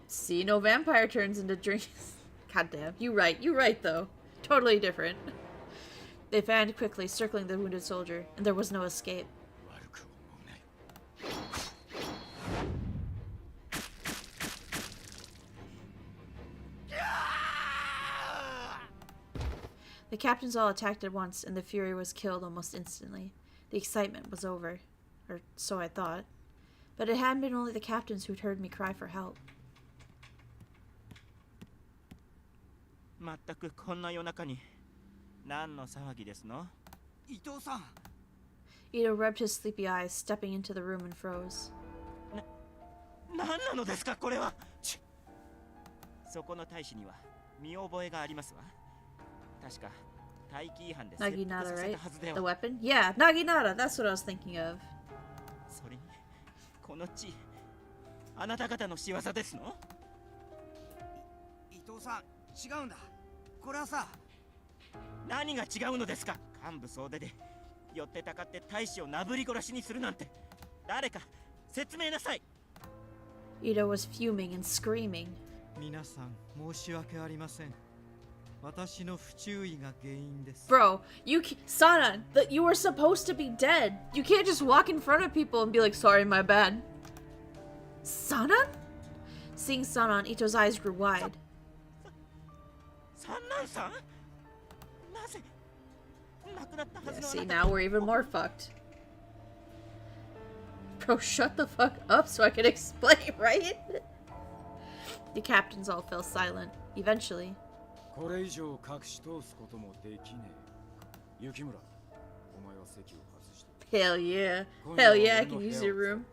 See, no vampire turns into drinks. Goddamn, you right though. Totally different. They fanned quickly, circling the wounded soldier, and there was no escape. The captains all attacked at once, and the Fury was killed almost instantly. The excitement was over. Or so I thought. But it hadn't been only the captains who'd heard me cry for help. まったくこんな夜中に何の騒ぎですの？伊藤さん。 Ito rubbed his sleepy eyes, stepping into the room and froze. 何なのですかこれは。そこの大使には見覚えがありますわ。確か大気違反で切腹させたはずでは。 The weapon? Yeah, Naginata. That's what I was thinking of. それにこの血あなた方の仕業ですの？伊藤さん違うんだ。これはさ。何が違うのですか？幹部総出で寄ってたかって大使をなぶり殺しにするなんて誰か説明なさい。 Ito was fuming and screaming. 皆さん申し訳ありません。私の不注意が原因です。 Bro, Sanan, you were supposed to be dead. You can't just walk in front of people and be like, sorry, my bad. Sanan? Seeing Sanan, Ito's eyes grew wide. Sanan-san? Yeah, see, now we're even more fucked. Bro, shut the fuck up so I can explain, right? The captains all fell silent. Eventually. これ以上隠し通すこともできねえ。雪村、お前は席を外して。 Hell yeah. Hell yeah, I can use your room.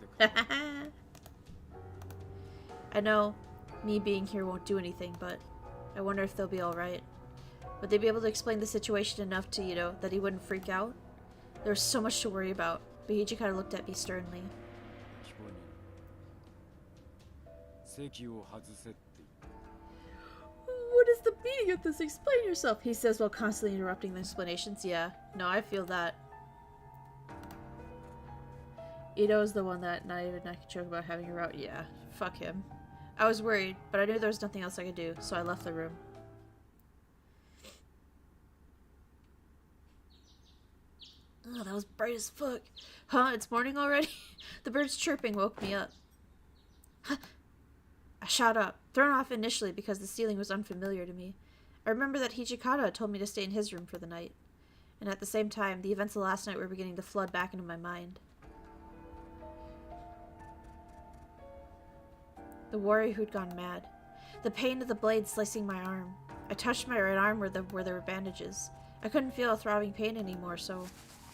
I know me being here won't do anything, but I wonder if they'll be alright. Would they be able to explain the situation enough to Ito that he wouldn't freak out? There was so much to worry about, but Hijikata looked at me sternly. 席を外せって。 What is the meaning of this? Explain yourself, he says while constantly interrupting the explanations. Yeah, no, I feel that. Ito's the one that not even I could joke about having her out. Yeah, fuck him. I was worried, but I knew there was nothing else I could do, so I left the room. Oh, that was bright as fuck. Huh? It's morning already? The birds chirping woke me up. I shot up, thrown off initially because the ceiling was unfamiliar to me. I remember that Hijikata told me to stay in his room for the night, and at the same time, the events of last night were beginning to flood back into my mind. The warrior who'd gone mad. The pain of the blade slicing my arm. I touched my right arm where there were bandages. I couldn't feel a throbbing pain anymore, so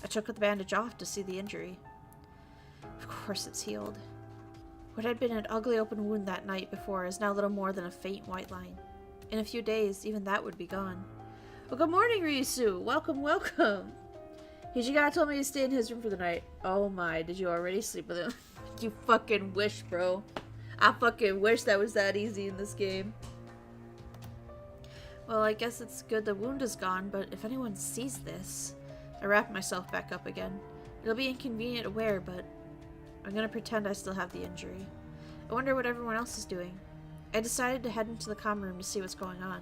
I took the bandage off to see the injury. Of course it's healed. What had been an ugly open wound that night before is now little more than a faint white line. In a few days, even that would be gone. Well, good morning, Ryusu! Welcome, welcome! Hijikata told me to stay in his room for the night. Oh my, did you already sleep with him? You fucking wish, bro. I fucking wish that was that easy in this game. Well, I guess it's good the wound is gone, but if anyone sees this... I wrap myself back up again. It'll be inconvenient to wear, but I'm gonna pretend I still have the injury. I wonder what everyone else is doing. I decided to head into the comm room to see what's going on.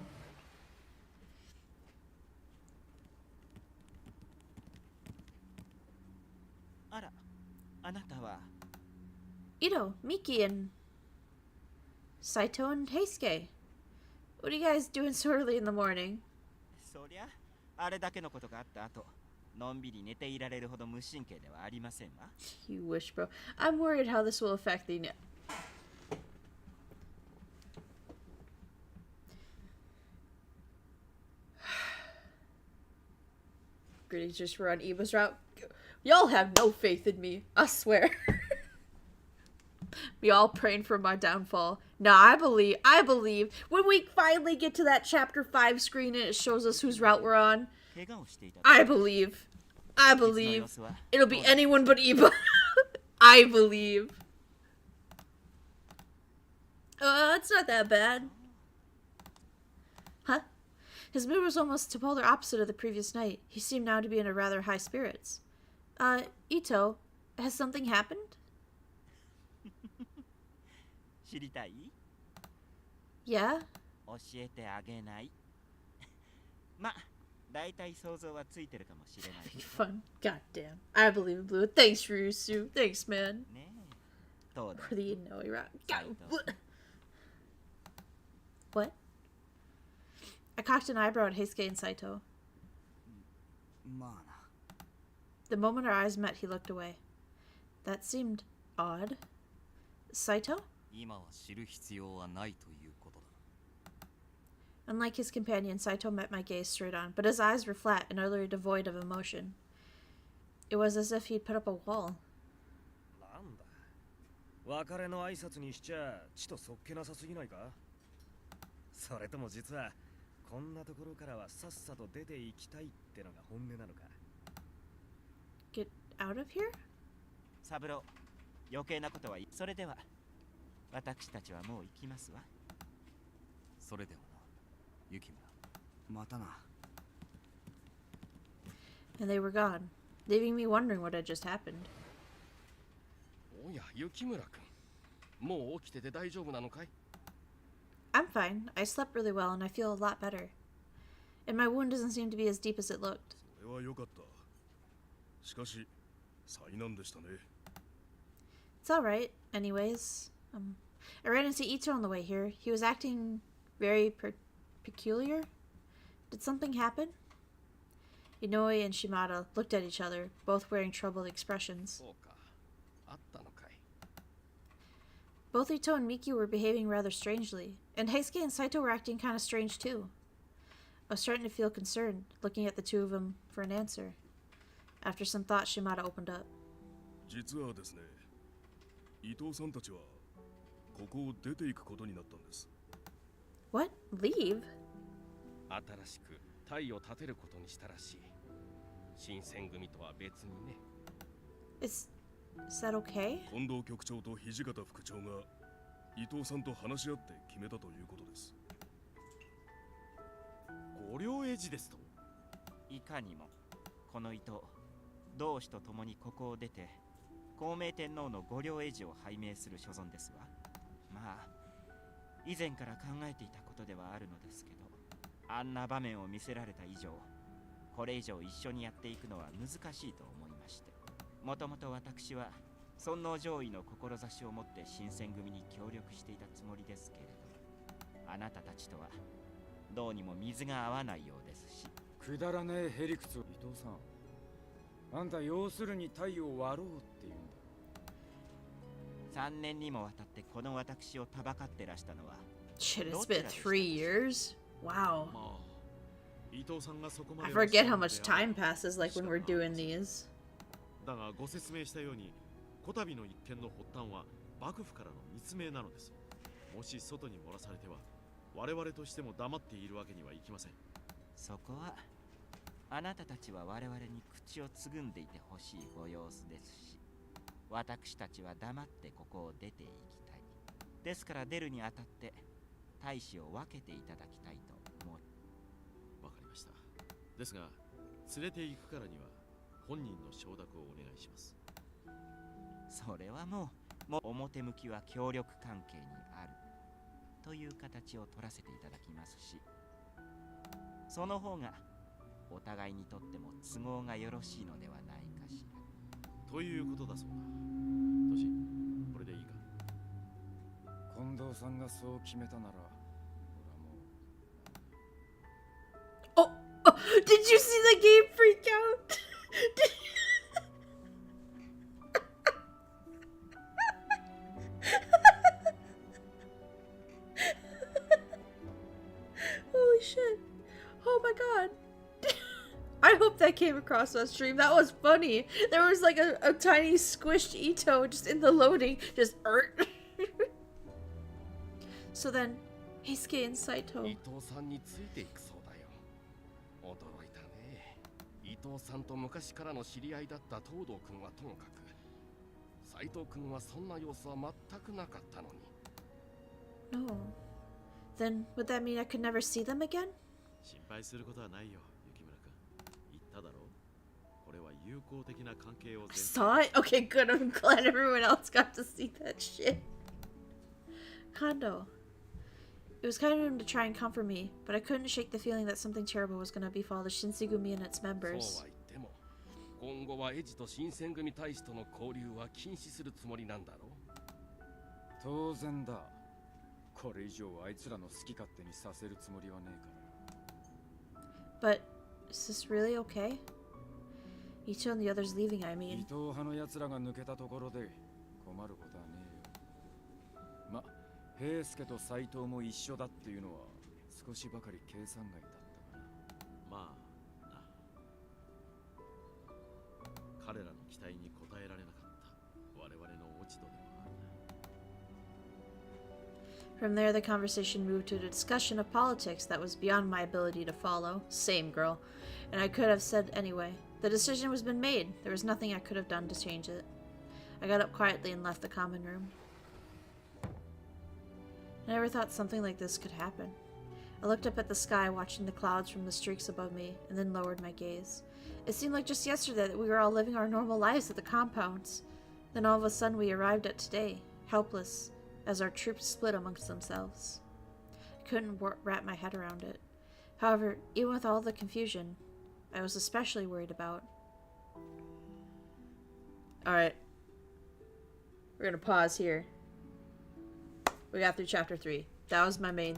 Ara, anata wa Ito, Miki, and Saito and Heisuke. What are you guys doing so early in the morning? そりゃあれだけのことがあった後、のんびり寝ていられるほど無神経ではありませんわ。You wish, bro. I'm worried how this will affect the... Gritty just run Eva's route. Y'all have no faith in me. I swear. We all praying for my downfall. Nah, I believe. When we finally get to that chapter 5 screen and it shows us whose route we're on, I believe. It'll be anyone but Eva. I believe. It's not that bad. Huh? His mood was almost the polar opposite of the previous night. He seemed now to be in a rather high spirits. Ito, has something happened? 知りたい? Yeah? 教えてあげない。ま、だいたい想像はついてるかもしれないけど。Fun. Goddamn. I believe in blue. Thanks, Ryusu. Thanks, man. ねえ、どうだ? For the Inoue route. What? I cocked an eyebrow at Heisuke and Saito. まあな。 The moment our eyes met, he looked away. That seemed odd. Saito? 今は知る必要はないということだ。 Unlike his companion, Saito met my gaze straight on, but his eyes were flat and utterly devoid of emotion. It was as if he'd put up a wall. なんだ。別れの挨拶にしちゃちとそっけなさすぎないか？それとも実はこんなところからはさっさと出て行きたいってのが本音なのか？ Get out of here? サブロ、余計なことはいい。それでは私たちはもう行きますわ。それではな、雪村。またな。And they were gone, leaving me wondering what had just happened. おや、雪村君。もう起きてて大丈夫なのかい? I'm fine. I slept really well and I feel a lot better. And my wound doesn't seem to be as deep as it looked. それは良かった。しかし、災難でしたね。 It's alright, anyways. I ran into Ito on the way here. He was acting very peculiar. Did something happen? Inoue and Shimada looked at each other, both wearing troubled expressions. そうか。あったのかい。 Both Ito and Miki were behaving rather strangely, and Heisuke and Saito were acting kind of strange too. I was starting to feel concerned, looking at the two of them for an answer. After some thought, Shimada opened up. 実はですね、伊藤さんたちはここを出ていくことになったんです。What? Leave? 新しく隊を立てることにしたらしい。新選組とは別にね。Is that okay? 近藤局長と土方副長が伊藤さんと話し合って決めたということです。御領絵師ですと？いかにも、この伊藤、同志と共にここを出て、孝明天皇の御領絵師を拝命する所存ですわ。まあ、以前から考えていたことではあるのですけど、あんな場面を見せられた以上、これ以上一緒にやっていくのは難しいと思いまして。もともと私は尊皇攘夷の志を持って新選組に協力していたつもりですけれど、あなたたちとはどうにも水が合わないようですし。くだらねえへりくつを。伊藤さん、あんた要するに太陽を割ろうって言うんだ。3年にもわたってこの私をたばかってらしたのは。 Shit, it's been 3 years? Wow. 伊藤さんがそこま I で forget how much time passes like when we're doing these. だがご説明したように、こたびの一件の発端は幕府からの密命なのです。もし外に漏らされては我々としても黙っているわけにはいきません。そこはあなたたちは我々に口をつぐんでいてほしいご様子ですし、私たちは黙ってここを出ていきたい。ですから出るにあたって大使を分けていただきたいと思う。わかりました。ですが連れて行くからには本人の承諾をお願いします。それはもう表向きは協力関係にあるという形を取らせていただきますし、その方がお互いにとっても都合がよろしいのではないかしら。ということだそうだ。トシ、これでいいか。近藤さんがそう決めたなら、 Oh, did you see the game freak out? Holy shit. Oh my god. I hope that came across on stream. That was funny. There was like a tiny squished Ito just in the loading. Just So then, Heisuke and Saito. 伊藤さんについていくそうだよ。驚いたね。伊藤さんと昔からの知り合いだった東堂君はともかく、斉藤君はそんな様子は全くなかったのに。No. Then would that mean I could never see them again? 心配することはないよ、雪村君。言っただろう。これは友好的な関係を。 I saw it? Okay, good. I'm glad everyone else got to see that shit. Kondo. It was kind of him to try and comfort me, but I couldn't shake the feeling that something terrible was going to befall the Shinsengumi and its members. そうは言っても、今後はエジと新選組大使との交流は禁止するつもりなんだろう。当然だ。これ以上あいつらの好き勝手にさせるつもりはねえから。 But is this really okay? Ichigo and the others leaving, I 伊 mean. 藤派の奴らが抜けたところで困ることはねえよ。ま、平助と斎藤も一緒だっていうのは少しばかり計算外だったかな。まあな。彼らの期待に応えられなかった我々の落ち度でもあるな。 From there, the conversation moved to a discussion of politics that was beyond my ability to follow. Same, girl. And I could have said anyway. The decision was been made. There was nothing I could have done to change it. I got up quietly and left the common room. I never thought something like this could happen. I looked up at the sky, watching the clouds from the streaks above me, and then lowered my gaze. It seemed like just yesterday that we were all living our normal lives at the compounds. Then all of a sudden we arrived at today, helpless, as our troops split amongst themselves. I couldn't wrap my head around it. However, even with all the confusion, I was especially worried about. Alright. We're gonna pause here. We got through chapter 3. That was my main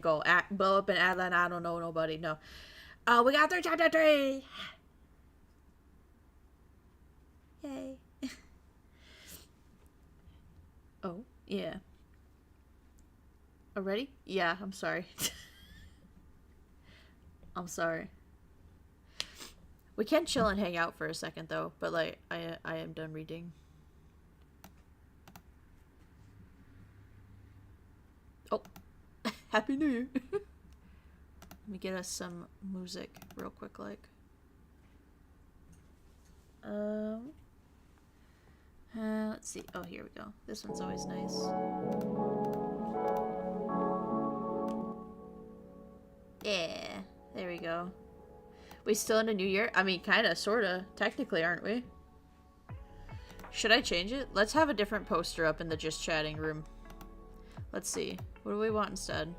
goal. Blow up in Atlanta, I don't know nobody, no. We got through chapter 3! Yay. Oh, yeah. Already? Yeah, I'm sorry. I'm sorry. We can chill and hang out for a second though, but like I am done reading. Oh, Happy New Year. Let me get us some music real quick, like. Let's see. Oh, here we go. This one's always nice. Yeah, there we go. We still in a new year? I mean, kinda, sorta, technically, aren't we? Should I change it? Let's have a different poster up in the just chatting room. Let's see. What do we want instead?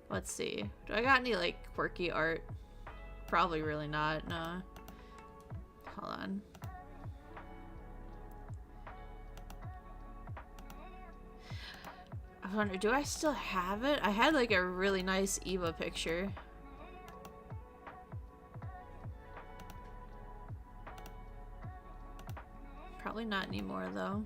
Let's see. Do I got any, like, quirky art? Probably really not, no. Hold on. I wonder, do I still have it? I had like a really nice Eva picture. Probably not anymore though.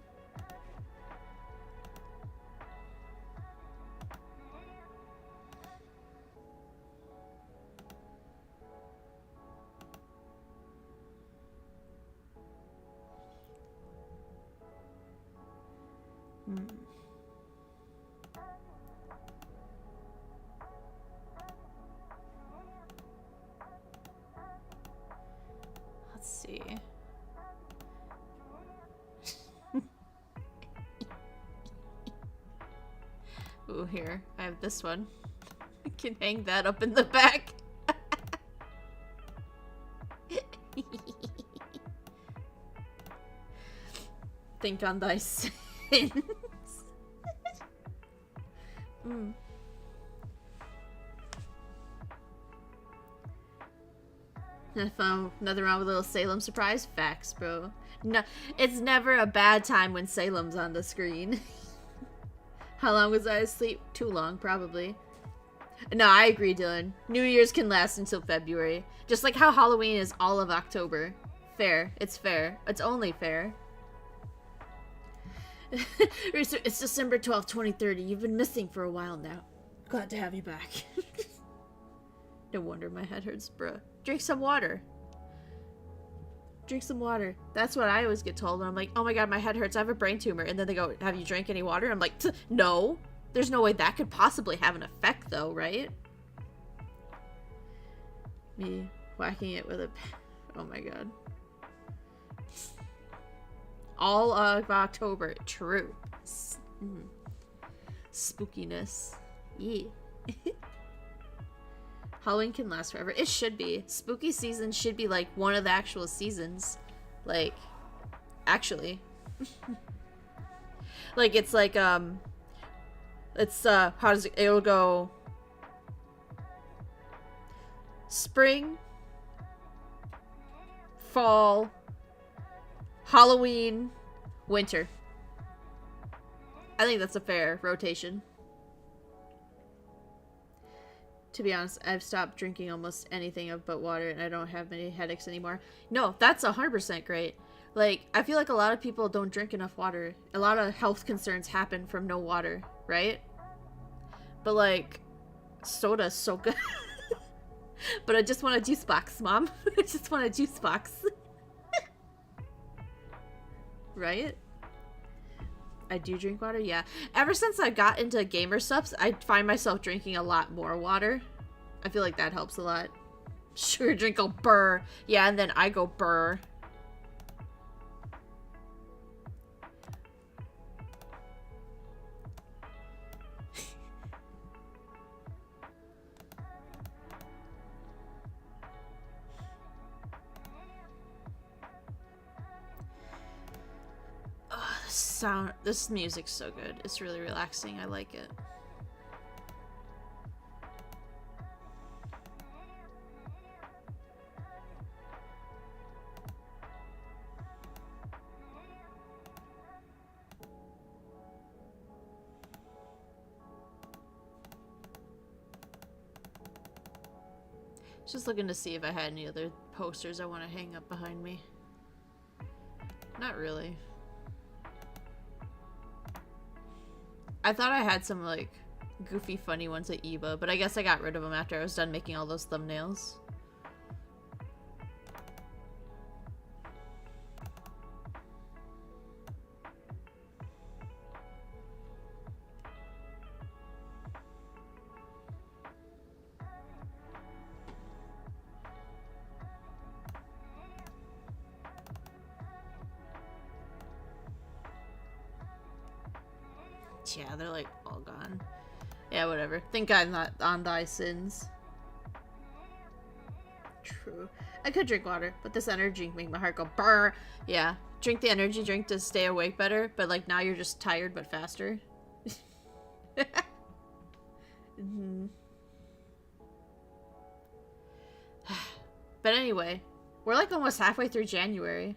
Let's see. Ooh, here. I have this one. I can hang that up in the back. Think on thy sins. I found nothing wrong with a little Salem surprise. Facts, bro. No, it's never a bad time when Salem's on the screen. How long was I asleep? Too long, probably. No, I agree, Dylan. New Year's can last until February. Just like how Halloween is all of October. Fair. It's fair. It's only fair. It's December 12th, 2030. You've been missing for a while now. Glad to have you back. No wonder my head hurts, bruh. Drink some water. Drink some water. That's what I always get told when I'm like, oh my god, my head hurts, I have a brain tumor. And then they go, have you drank any water? I'm like, no. There's no way that could possibly have an effect though, right? Me whacking it with a... Oh my god. All of October. True. Spookiness. Yeah. Halloween can last forever. It should be. Spooky season should be like one of the actual seasons. Like, actually. Like, it's like, it's, how does it, it'll go spring, fall, Halloween, winter. I think that's a fair rotation. To be honest, I've stopped drinking almost anything but water and I don't have many headaches anymore. No, that's 100% great. Like, I feel like a lot of people don't drink enough water. A lot of health concerns happen from no water, right? But like, soda's so good. But I just want a juice box, Mom. I just want a juice box. Right? I do drink water, yeah. Ever since I got into gamer subs, I find myself drinking a lot more water. I feel like that helps a lot. Sugar drink go burr. Yeah, and then I go burr. This music's so good. It's really relaxing. I like it. Just looking to see if I had any other posters I want to hang up behind me. Not really. I thought I had some, like, goofy, funny ones at Eva, but I guess I got rid of them after I was done making all those thumbnails. Yeah, they're like all gone. Yeah, whatever. Think I'm not on thy sins. True. I could drink water, but this energy drink make my heart go brr. Yeah, drink the energy drink to stay awake better, but like now you're just tired but faster. But anyway, we're like almost halfway through January.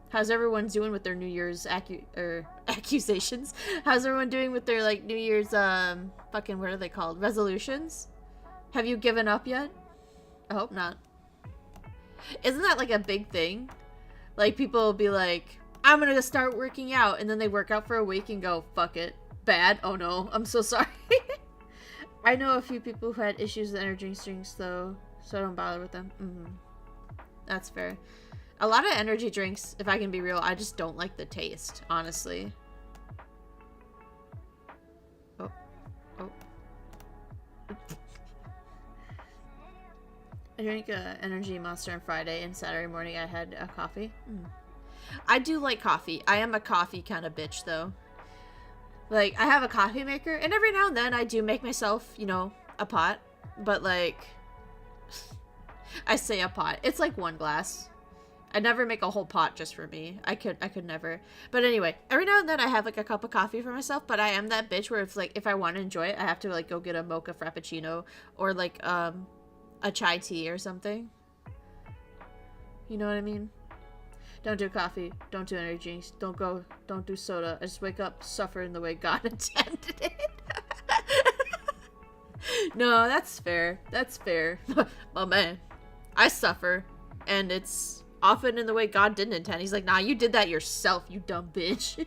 How's everyone doing with their New Year's accusations? How's everyone doing with their like New Year's fucking what are they called? Resolutions? Have you given up yet? I hope not. Isn't that like a big thing? Like people will be like, I'm gonna start working out, and then they work out for a week and go, fuck it. Bad. Oh no, I'm so sorry. I know a few people who had issues with energy drinks though, so I don't bother with them. That's fair. A lot of energy drinks, if I can be real, I just don't like the taste, honestly. Oh. I drank an energy monster on Friday, and Saturday morning I had a coffee. I do like coffee. I am a coffee kind of bitch, though. Like, I have a coffee maker, and every now and then I do make myself, you know, a pot. But, like, I say a pot. It's like one glass. I never make a whole pot just for me. I could never. But anyway, every now and then I have, like, a cup of coffee for myself, but I am that bitch where it's, like, if I want to enjoy it, I have to, like, go get a mocha frappuccino or, like, a chai tea or something. You know what I mean? Don't do coffee. Don't do energy drinks. Don't do soda. I just wake up, suffer in the way God intended it. No, that's fair. That's fair. But man, I suffer. And it's often in the way God didn't intend. He's like, nah, you did that yourself, you dumb bitch.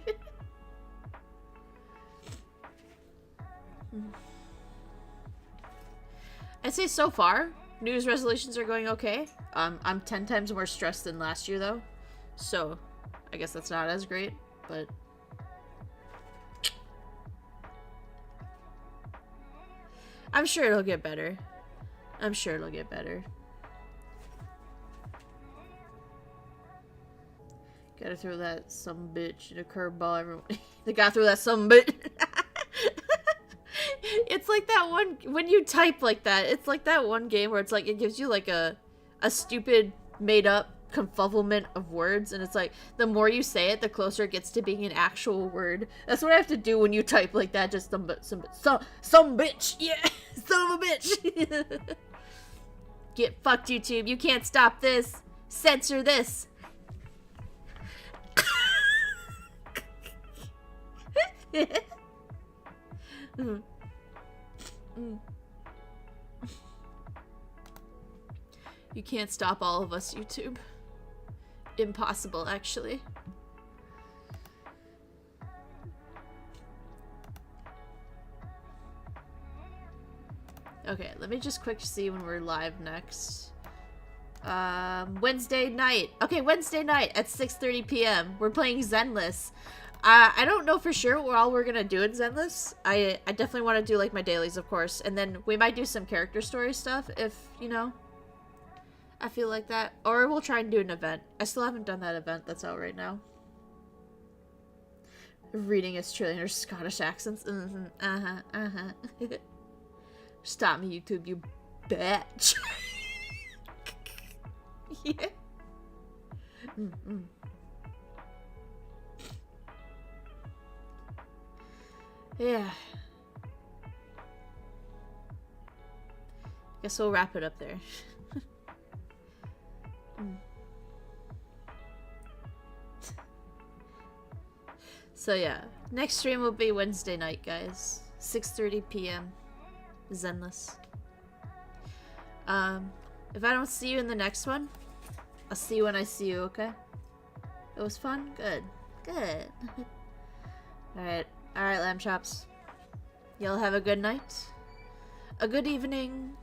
I'd say so far, New Year's resolutions are going okay. I'm 10 times more stressed than last year, though. So, I guess that's not as great, but... I'm sure it'll get better. I'm sure it'll get better. Gotta throw that some bitch in a curveball, everyone. They gotta throw that some bitch. It's like that one, when you type like that, it's like that one game where it's like, it gives you like a stupid made up confuzzlement of words, and it's like the more you say it, the closer it gets to being an actual word. That's what I have to do when you type like that. Just some bitch. Yeah, son of a bitch. Get fucked, YouTube. You can't stop this. Censor this. You can't stop all of us, YouTube. Impossible, actually. Okay, let me just quick see when we're live next. Wednesday night. Okay, Wednesday night at 6:30 p.m. We're playing Zenless. I don't know for sure what all we're gonna do in Zenless. I definitely want to do like my dailies, of course, and then we might do some character story stuff if, you know, I feel like that. Or we'll try and do an event. I still haven't done that event that's out right now. Reading Australian or Scottish accents. Stop me, YouTube, you bitch. Yeah. Yeah. Guess we'll wrap it up there. So yeah, next stream will be Wednesday night, guys. 6:30 p.m. Zenless. If I don't see you in the next one, I'll see you when I see you, okay? It was fun? Good. Good. Alright, lamb chops. Y'all have a good night. A good evening.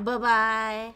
Bye-bye.